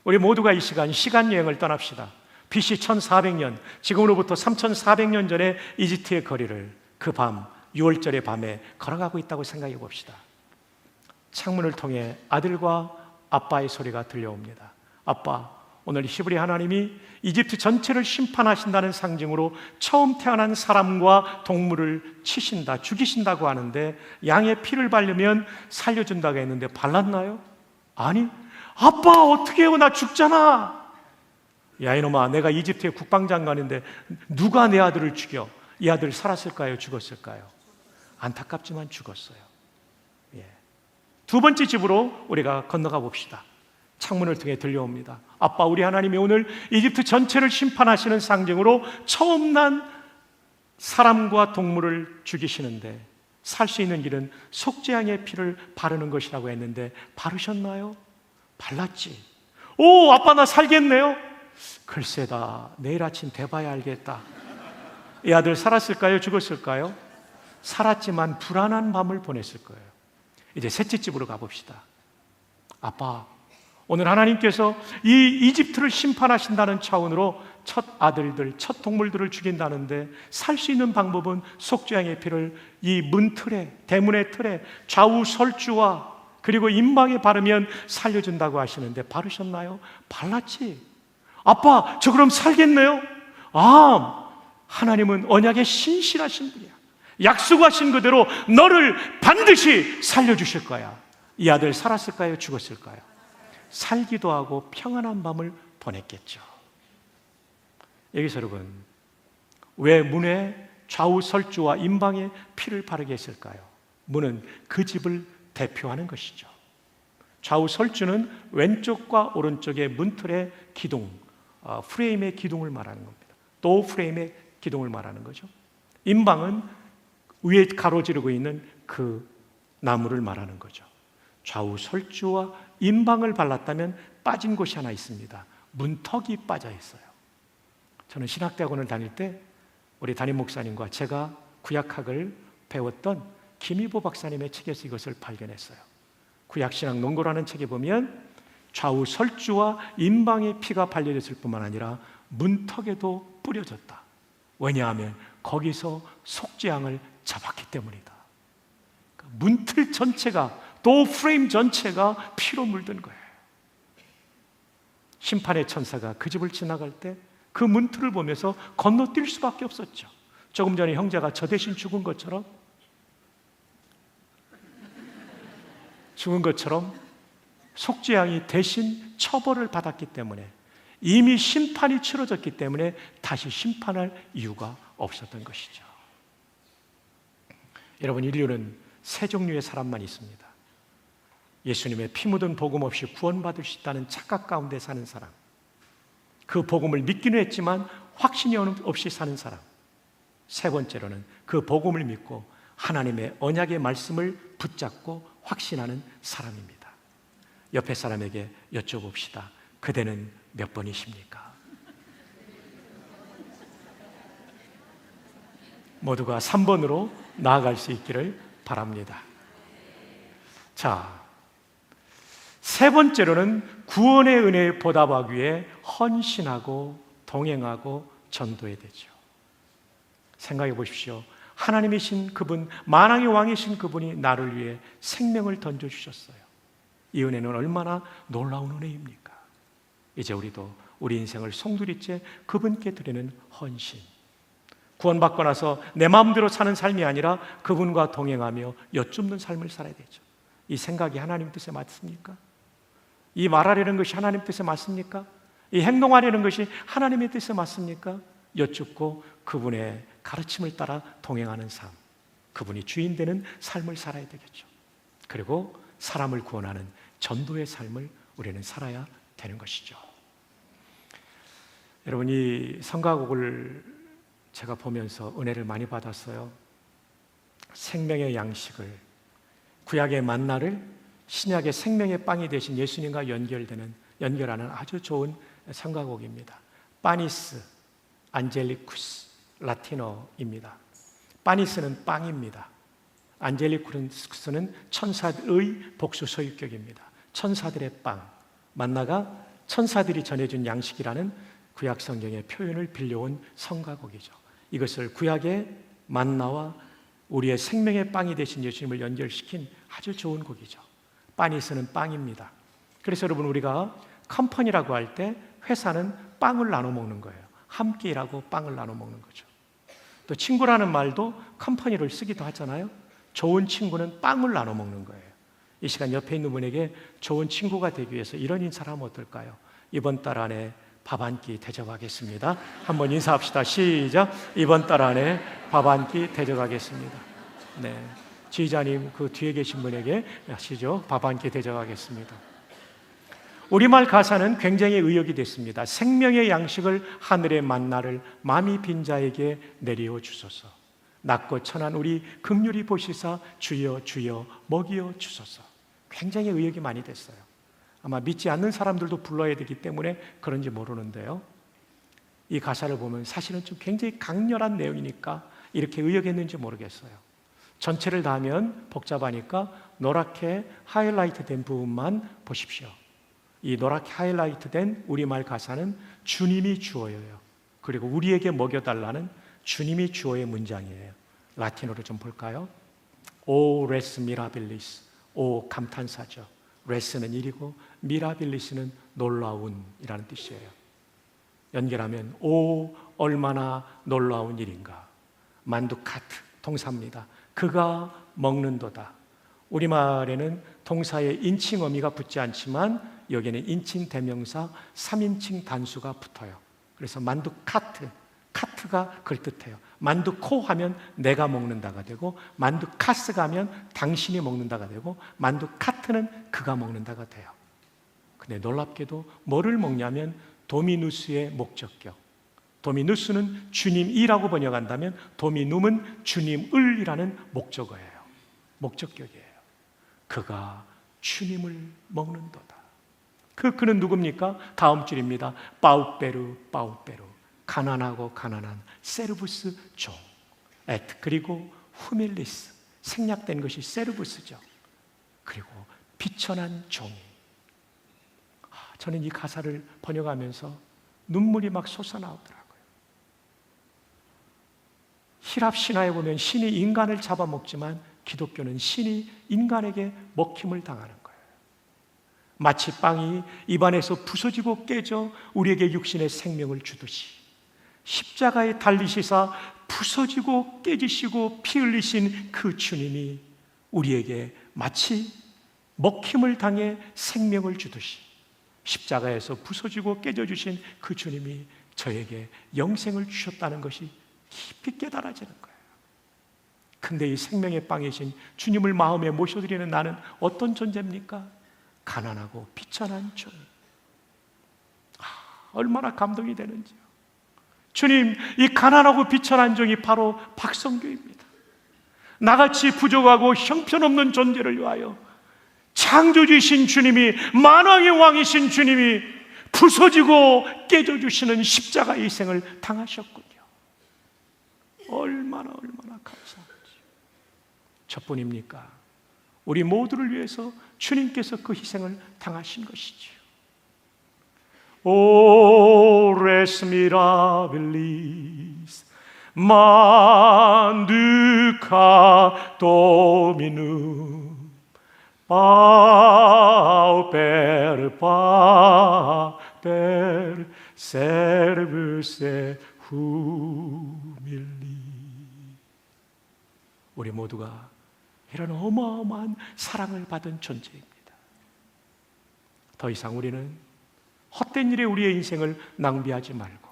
우리 모두가 이 시간 여행을 떠납시다. BC 1400년, 지금으로부터 3400년 전에 이집트의 거리를 그 밤 6월절의 밤에 걸어가고 있다고 생각해 봅시다. 창문을 통해 아들과 아빠의 소리가 들려옵니다. 아빠, 오늘 히브리 하나님이 이집트 전체를 심판하신다는 상징으로 처음 태어난 사람과 동물을 치신다, 죽이신다고 하는데 양의 피를 바르면 살려준다고 했는데 발랐나요? 아니, 아빠 어떻게 해요? 나 죽잖아. 야 이놈아, 내가 이집트의 국방장관인데 누가 내 아들을 죽여? 이 아들 살았을까요? 죽었을까요? 안타깝지만 죽었어요. 두 번째 집으로 우리가 건너가 봅시다. 창문을 통해 들려옵니다. 아빠, 우리 하나님이 오늘 이집트 전체를 심판하시는 상징으로 처음 난 사람과 동물을 죽이시는데 살 수 있는 길은 속죄양의 피를 바르는 것이라고 했는데 바르셨나요? 발랐지. 오, 아빠 나 살겠네요? 글쎄다, 내일 아침 돼봐야 알겠다. 이 아들 살았을까요? 죽었을까요? 살았지만 불안한 밤을 보냈을 거예요. 이제 셋째 집으로 가봅시다. 아빠, 오늘 하나님께서 이 이집트를 심판하신다는 차원으로 첫 아들들, 첫 동물들을 죽인다는데 살 수 있는 방법은 속죄양의 피를 이 문틀에, 대문의 틀에 좌우 설주와 그리고 임방에 바르면 살려준다고 하시는데 바르셨나요? 발랐지. 아빠, 저 그럼 살겠네요? 하나님은 언약에 신실하신 분이야. 약속하신 그대로 너를 반드시 살려주실 거야. 이 아들 살았을까요? 죽었을까요? 살기도 하고 평안한 밤을 보냈겠죠. 여기서 여러분, 왜 문에 좌우 설주와 임방에 피를 바르게 했을까요? 문은 그 집을 대표하는 것이죠. 좌우 설주는 왼쪽과 오른쪽의 문틀의 기둥, 프레임의 기둥을 말하는 겁니다. 또 프레임의 기둥을 말하는 거죠. 임방은 위에 가로지르고 있는 그 나무를 말하는 거죠. 좌우 설주와 임방을 발랐다면 빠진 곳이 하나 있습니다. 문턱이 빠져 있어요. 저는 신학대학원을 다닐 때 우리 담임 목사님과 제가 구약학을 배웠던 김희보 박사님의 책에서 이것을 발견했어요. 구약신학 논고라는 책에 보면 좌우 설주와 임방의 피가 발려졌을 뿐만 아니라 문턱에도 뿌려졌다. 왜냐하면 거기서 속죄양을 잡았기 때문이다. 문틀 전체가, 또 프레임 전체가 피로 물든 거예요. 심판의 천사가 그 집을 지나갈 때 그 문틀을 보면서 건너뛸 수밖에 없었죠. 조금 전에 형제가 저 대신 죽은 것처럼 속죄양이 대신 처벌을 받았기 때문에, 이미 심판이 치러졌기 때문에 다시 심판할 이유가 없었던 것이죠. 여러분, 인류는 세 종류의 사람만 있습니다. 예수님의 피 묻은 복음 없이 구원받을 수 있다는 착각 가운데 사는 사람, 그 복음을 믿기는 했지만 확신이 없이 사는 사람, 세 번째로는 그 복음을 믿고 하나님의 언약의 말씀을 붙잡고 확신하는 사람입니다. 옆에 사람에게 여쭤봅시다. 그대는 몇 번이십니까? 모두가 3번으로 나아갈 수 있기를 바랍니다. 자, 세 번째로는 구원의 은혜에 보답하기 위해 헌신하고 동행하고 전도해야 되죠. 생각해 보십시오. 하나님이신 그분, 만왕의 왕이신 그분이 나를 위해 생명을 던져주셨어요. 이 은혜는 얼마나 놀라운 은혜입니까? 이제 우리도 우리 인생을 송두리째 그분께 드리는 헌신, 구원받고 나서 내 마음대로 사는 삶이 아니라 그분과 동행하며 여쭙는 삶을 살아야 되죠. 이 생각이 하나님 뜻에 맞습니까? 이 말하려는 것이 하나님 뜻에 맞습니까? 이 행동하려는 것이 하나님의 뜻에 맞습니까? 여쭙고 그분의 가르침을 따라 동행하는 삶, 그분이 주인 되는 삶을 살아야 되겠죠. 그리고 사람을 구원하는 전도의 삶을 우리는 살아야 되는 것이죠. 여러분, 이 성가곡을 제가 보면서 은혜를 많이 받았어요. 생명의 양식을, 구약의 만나를 신약의 생명의 빵이 되신 예수님과 연결하는 아주 좋은 성가곡입니다. 파니스 안젤리쿠스, 라틴어입니다. 파니스는 빵입니다. 안젤리쿠스는 천사들의 복수 소유격입니다. 천사들의 빵, 만나가 천사들이 전해준 양식이라는 구약 성경의 표현을 빌려온 성가곡이죠. 이것을 구약의 만나와 우리의 생명의 빵이 되신 예수님을 연결시킨 아주 좋은 곡이죠. 파니스는 빵입니다. 그래서 여러분, 우리가 컴퍼니라고 할 때 회사는 빵을 나눠 먹는 거예요. 함께 일하고 빵을 나눠 먹는 거죠. 또 친구라는 말도 컴퍼니를 쓰기도 하잖아요. 좋은 친구는 빵을 나눠 먹는 거예요. 이 시간 옆에 있는 분에게 좋은 친구가 되기 위해서 이런 인사를 하면 어떨까요? 이번 달 안에 밥 한 끼 대접하겠습니다. 한번 인사합시다. 시작. 이번 달 안에 밥 한 끼 대접하겠습니다. 네, 지휘자님 그 뒤에 계신 분에게 하시죠. 밥 한 끼 대접하겠습니다. 우리말 가사는 굉장히 의역이 됐습니다. 생명의 양식을 하늘의 만나를 마음이 빈 자에게 내리어 주소서. 낮고 천한 우리 긍휼히 보시사 주여 주여 먹이어 주소서. 굉장히 의역이 많이 됐어요. 아마 믿지 않는 사람들도 불러야 되기 때문에 그런지 모르는데요, 이 가사를 보면 사실은 좀 굉장히 강렬한 내용이니까 이렇게 의역했는지 모르겠어요. 전체를 다 하면 복잡하니까 노랗게 하이라이트 된 부분만 보십시오. 이 노랗게 하이라이트 된 우리말 가사는 주님이 주어예요. 그리고 우리에게 먹여달라는 주님이 주어의 문장이에요. 라틴어로 좀 볼까요? 오 레스 미라빌리스, 오 감탄사죠. 레스는 일이고 미라빌리스는 놀라운이라는 뜻이에요. 연결하면 오 얼마나 놀라운 일인가. 만두카트 동사입니다. 그가 먹는도다. 우리말에는 동사에 인칭 어미가 붙지 않지만 여기에는 인칭 대명사 3인칭 단수가 붙어요. 그래서 만두카트, 카트가 그걸 뜻해요. 만두코 하면 내가 먹는다가 되고, 만두카스가 하면 당신이 먹는다가 되고, 만두카트는 그가 먹는다가 돼요. 근데 놀랍게도 뭐를 먹냐면 도미누스의 목적격. 도미누스는 주님이라고 번역한다면 도미눔은 주님을이라는 목적어예요. 목적격이에요. 그가 주님을 먹는도다. 그는 누굽니까? 다음 줄입니다. 빠우페루 빠우페루. 가난하고 가난한 세르부스 종. 그리고 후밀리스. 생략된 것이 세르부스죠. 그리고 비천한 종이. 저는 이 가사를 번역하면서 눈물이 막 솟아나오더라고요. 히랍 신화에 보면 신이 인간을 잡아먹지만 기독교는 신이 인간에게 먹힘을 당하는 거예요. 마치 빵이 입안에서 부서지고 깨져 우리에게 육신의 생명을 주듯이 십자가에 달리시사 부서지고 깨지시고 피 흘리신 그 주님이 우리에게 마치 먹힘을 당해 생명을 주듯이 십자가에서 부서지고 깨져주신 그 주님이 저에게 영생을 주셨다는 것이 깊이 깨달아지는 거예요. 근데 이 생명의 빵이신 주님을 마음에 모셔드리는 나는 어떤 존재입니까? 가난하고 비천한 종. 얼마나 감동이 되는지요. 주님, 이 가난하고 비천한 종이 바로 박성규입니다. 나같이 부족하고 형편없는 존재를 위하여 창조주이신 주님이, 만왕의 왕이신 주님이 부서지고 깨져주시는 십자가의 희생을 당하셨군요. 얼마나 감사한지. 저뿐입니까? 우리 모두를 위해서 주님께서 그 희생을 당하신 것이지요. O res mirabilis manduca dominum pauper servus humili. 우리 모두가 이런 어마어마한 사랑을 받은 존재입니다. 더 이상 우리는 헛된 일에 우리의 인생을 낭비하지 말고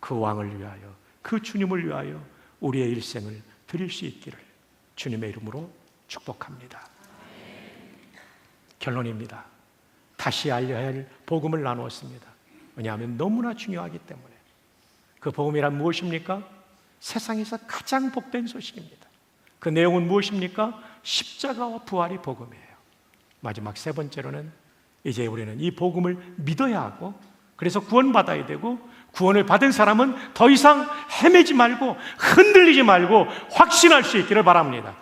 그 왕을 위하여, 그 주님을 위하여 우리의 일생을 드릴 수 있기를 주님의 이름으로 축복합니다. 결론입니다. 다시 알려야 할 복음을 나누었습니다. 왜냐하면 너무나 중요하기 때문에. 그 복음이란 무엇입니까? 세상에서 가장 복된 소식입니다. 그 내용은 무엇입니까? 십자가와 부활이 복음이에요. 마지막 세 번째로는 이제 우리는 이 복음을 믿어야 하고, 그래서 구원받아야 되고, 구원을 받은 사람은 더 이상 헤매지 말고 흔들리지 말고 확신할 수 있기를 바랍니다.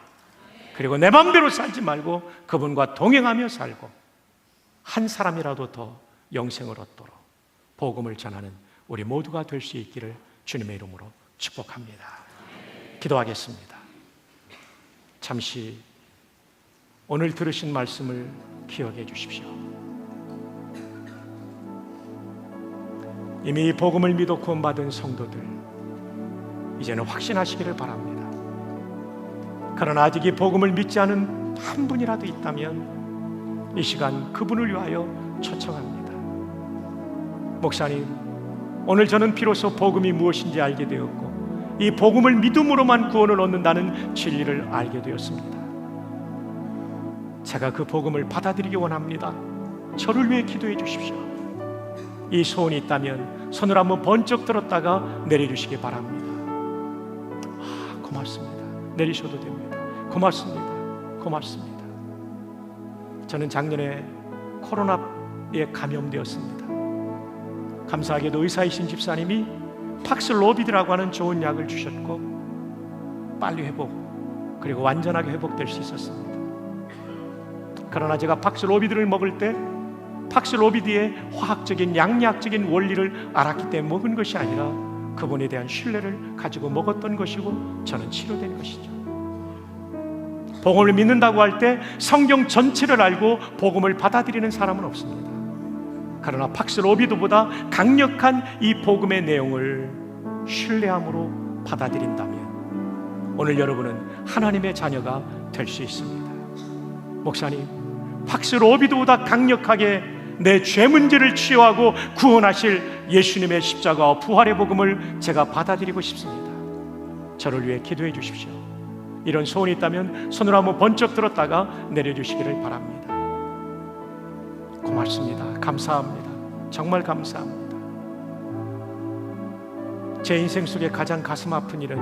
그리고 내 맘대로 살지 말고 그분과 동행하며 살고 한 사람이라도 더 영생을 얻도록 복음을 전하는 우리 모두가 될 수 있기를 주님의 이름으로 축복합니다. 기도하겠습니다. 잠시 오늘 들으신 말씀을 기억해 주십시오. 이미 복음을 믿어 구원받은 성도들, 이제는 확신하시기를 바랍니다. 그러나 아직 이 복음을 믿지 않은 한 분이라도 있다면 이 시간 그분을 위하여 초청합니다. 목사님, 오늘 저는 비로소 복음이 무엇인지 알게 되었고 이 복음을 믿음으로만 구원을 얻는다는 진리를 알게 되었습니다. 제가 그 복음을 받아들이기 원합니다. 저를 위해 기도해 주십시오. 이 소원이 있다면 손을 한번 번쩍 들었다가 내려주시기 바랍니다. 고맙습니다. 내리셔도 됩니다. 고맙습니다. 저는 작년에 코로나에 감염되었습니다. 감사하게도 의사이신 집사님이 팍슬로비드라고 하는 좋은 약을 주셨고 빨리 회복, 그리고 완전하게 회복될 수 있었습니다. 그러나 제가 팍슬로비드를 먹을 때 팍슬로비드의 화학적인 양리학적인 원리를 알았기 때문에 먹은 것이 아니라 그분에 대한 신뢰를 가지고 먹었던 것이고 저는 치료된 것이죠. 복음을 믿는다고 할 때 성경 전체를 알고 복음을 받아들이는 사람은 없습니다. 그러나 팍슬로비드보다 강력한 이 복음의 내용을 신뢰함으로 받아들인다면 오늘 여러분은 하나님의 자녀가 될 수 있습니다. 목사님, 팍슬로비드보다 강력하게 내 죄 문제를 치유하고 구원하실 예수님의 십자가와 부활의 복음을 제가 받아들이고 싶습니다. 저를 위해 기도해 주십시오. 이런 소원이 있다면 손을 한번 번쩍 들었다가 내려주시기를 바랍니다. 고맙습니다. 감사합니다. 정말 감사합니다. 제 인생 속에 가장 가슴 아픈 일은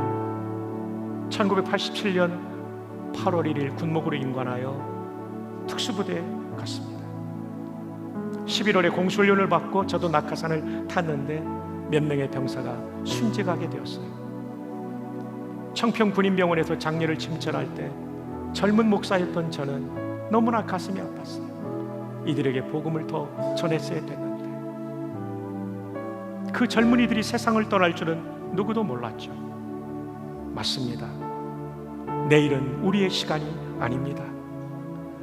1987년 8월 1일 군목으로 임관하여 특수부대에 갔습니다. 11월에 공수훈련을 받고 저도 낙하산을 탔는데 몇 명의 병사가 순직하게 되었어요. 청평군인병원에서 장례를 침전할 때 젊은 목사였던 저는 너무나 가슴이 아팠어요. 이들에게 복음을 더 전했어야 됐는데 그 젊은이들이 세상을 떠날 줄은 누구도 몰랐죠. 맞습니다. 내일은 우리의 시간이 아닙니다.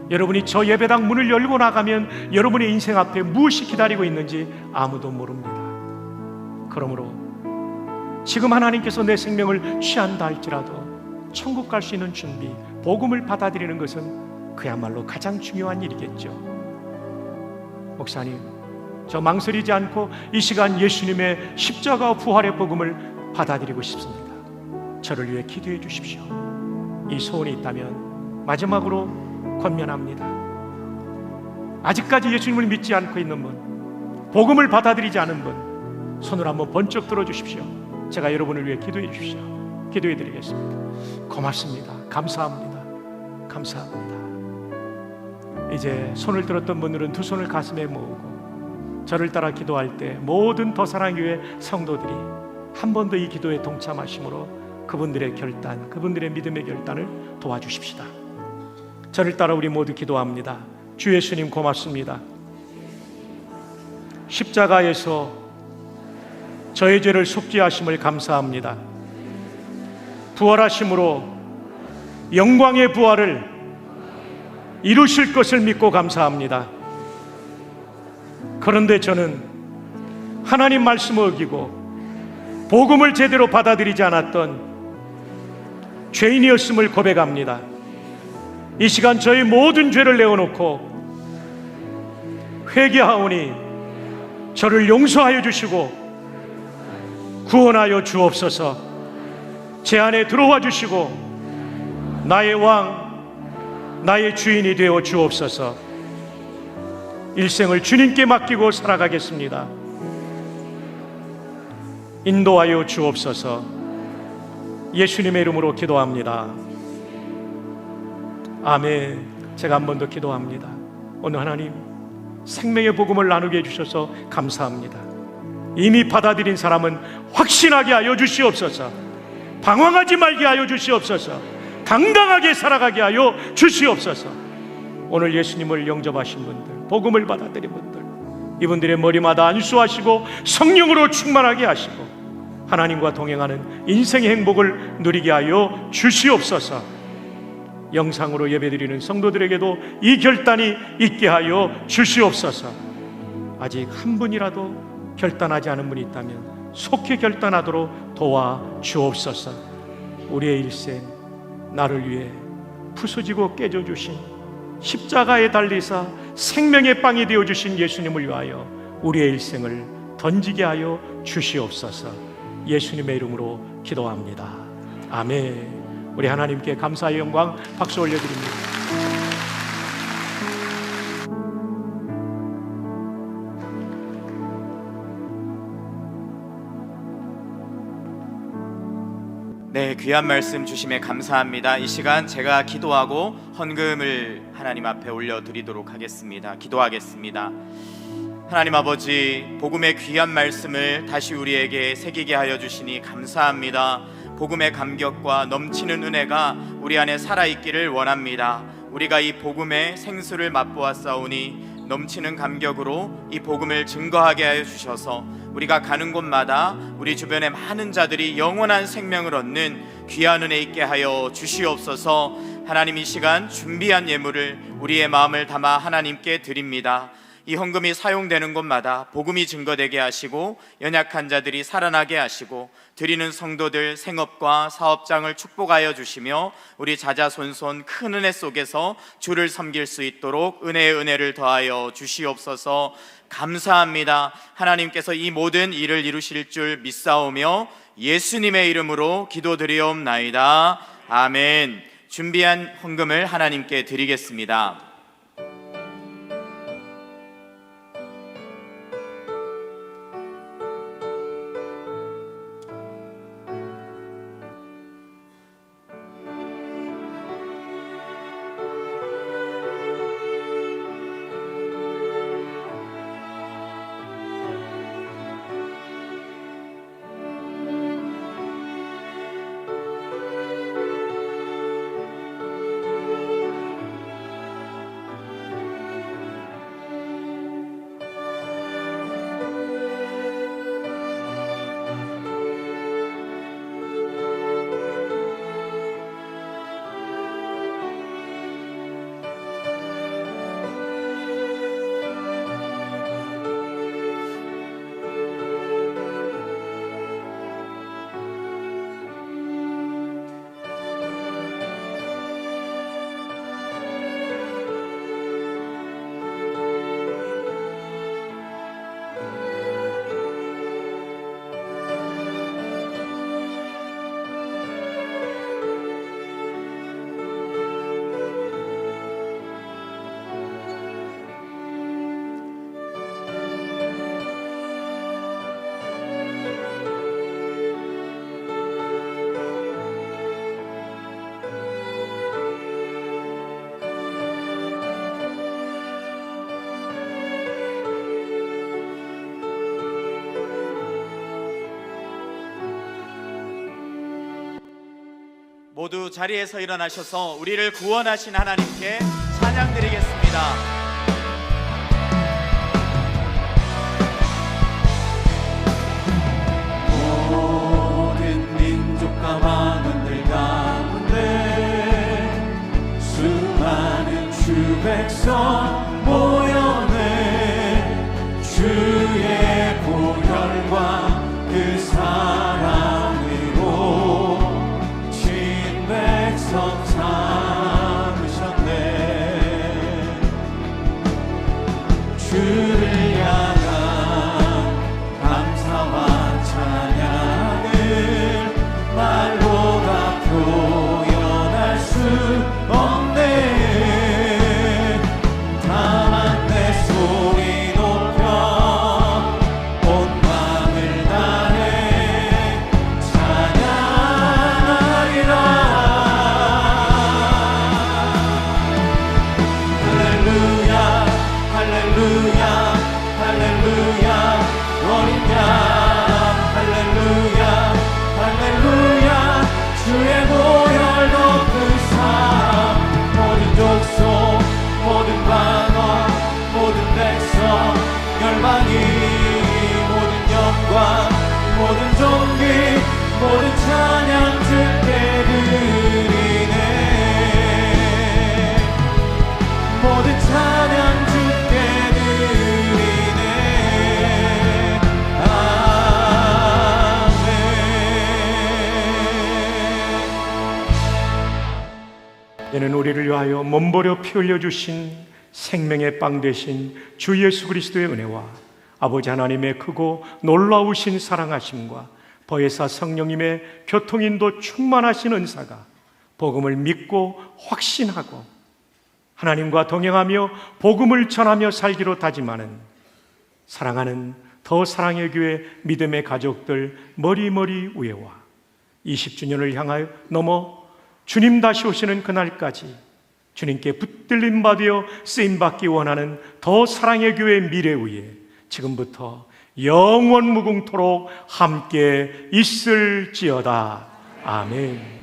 여러분이 저 예배당 문을 열고 나가면 여러분의 인생 앞에 무엇이 기다리고 있는지 아무도 모릅니다. 그러므로 지금 하나님께서 내 생명을 취한다 할지라도 천국 갈 수 있는 준비, 복음을 받아들이는 것은 그야말로 가장 중요한 일이겠죠. 목사님, 저 망설이지 않고 이 시간 예수님의 십자가 부활의 복음을 받아들이고 싶습니다. 저를 위해 기도해 주십시오. 이 소원이 있다면 마지막으로 권면합니다. 아직까지 예수님을 믿지 않고 있는 분, 복음을 받아들이지 않은 분, 손을 한번 번쩍 들어 주십시오. 제가 여러분을 위해 기도해 주십시오. 기도해 드리겠습니다. 고맙습니다. 감사합니다. 감사합니다. 이제 손을 들었던 분들은 두 손을 가슴에 모으고 저를 따라 기도할 때 모든 더사랑교회 성도들이 한 번 더 이 기도에 동참하심으로 그분들의 결단, 그분들의 믿음의 결단을 도와주십시다. 저를 따라 우리 모두 기도합니다. 주 예수님 고맙습니다. 십자가에서 저의 죄를 속죄하심을 감사합니다. 부활하심으로 영광의 부활을 이루실 것을 믿고 감사합니다. 그런데 저는 하나님 말씀을 어기고 복음을 제대로 받아들이지 않았던 죄인이었음을 고백합니다. 이 시간 저희 모든 죄를 내어놓고 회개하오니 저를 용서하여 주시고 구원하여 주옵소서. 제 안에 들어와 주시고 나의 왕, 나의 주인이 되어 주옵소서. 일생을 주님께 맡기고 살아가겠습니다. 인도하여 주옵소서. 예수님의 이름으로 기도합니다. 아멘. 제가 한 번 더 기도합니다. 오늘 하나님 생명의 복음을 나누게 해주셔서 감사합니다. 이미 받아들인 사람은 확신하게 하여 주시옵소서. 방황하지 말게 하여 주시옵소서. 당당하게 살아가게 하여 주시옵소서. 오늘 예수님을 영접하신 분들, 복음을 받아들인 분들, 이분들의 머리마다 안수하시고 성령으로 충만하게 하시고 하나님과 동행하는 인생의 행복을 누리게 하여 주시옵소서. 영상으로 예배드리는 성도들에게도 이 결단이 있게 하여 주시옵소서. 아직 한 분이라도 결단하지 않은 분이 있다면 속히 결단하도록 도와 주옵소서. 우리의 일생 나를 위해 부서지고 깨져 주신 십자가에 달리사 생명의 빵이 되어 주신 예수님을 위하여 우리의 일생을 던지게 하여 주시옵소서. 예수님의 이름으로 기도합니다. 아멘. 우리 하나님께 감사의 영광 박수 올려드립니다. 네, 귀한 말씀 주심에 감사합니다. 이 시간 제가 기도하고 헌금을 하나님 앞에 올려드리도록 하겠습니다. 기도하겠습니다. 하나님 아버지, 복음의 귀한 말씀을 다시 우리에게 새기게 하여 주시니 감사합니다. 복음의 감격과 넘치는 은혜가 우리 안에 살아있기를 원합니다. 우리가 이 복음의 생수를 맛보았사오니 넘치는 감격으로 이 복음을 증거하게 하여 주셔서 우리가 가는 곳마다 우리 주변의 많은 자들이 영원한 생명을 얻는 귀한 은혜 있게 하여 주시옵소서. 하나님, 이 시간 준비한 예물을 우리의 마음을 담아 하나님께 드립니다. 이 헌금이 사용되는 곳마다 복음이 증거되게 하시고 연약한 자들이 살아나게 하시고 드리는 성도들 생업과 사업장을 축복하여 주시며 우리 자자손손 큰 은혜 속에서 주를 섬길 수 있도록 은혜의 은혜를 더하여 주시옵소서. 감사합니다. 하나님께서 이 모든 일을 이루실 줄 믿사오며 예수님의 이름으로 기도드리옵나이다. 아멘. 준비한 헌금을 하나님께 드리겠습니다. 모두 자리에서 일어나셔서 우리를 구원하신 하나님께 찬양드리겠습니다. 모든 민족과 왕언들 가운데 수많은 주 백성 모여내 주의 보혈과 그 사랑으로 진 백성 삼으셨네. 주를 향한 감사와 찬양을 말로 다 표현할 수 없네. 다만 내 소리 높여 온 마음을 다해 찬양하리라. 할렐루야 할렐루야 할렐루야 어린 양 할렐루야 할렐루야 주의 보혈로 그 사람 모든 족속 모든 방언 모든 백성 열방이 모든 영광 모든 존귀 모든 찬양 주께 드리네. 모든 찬양 주께 드리네. 아멘. 이는 우리를 위하여 몸버려 피 흘려 주신 생명의 빵 되신 주 예수 그리스도의 은혜와 아버지 하나님의 크고 놀라우신 사랑하심과 보혜사 성령님의 교통인도 충만하신 은사가 복음을 믿고 확신하고 하나님과 동행하며 복음을 전하며 살기로 다짐하는 사랑하는 더 사랑의 교회 믿음의 가족들 머리머리 위에와 20주년을 향하여 넘어 주님 다시 오시는 그날까지 주님께 붙들림 받으어 쓰임받기 원하는 더 사랑의 교회 미래 위에 지금부터 영원 무궁토록 함께 있을지어다. 아멘.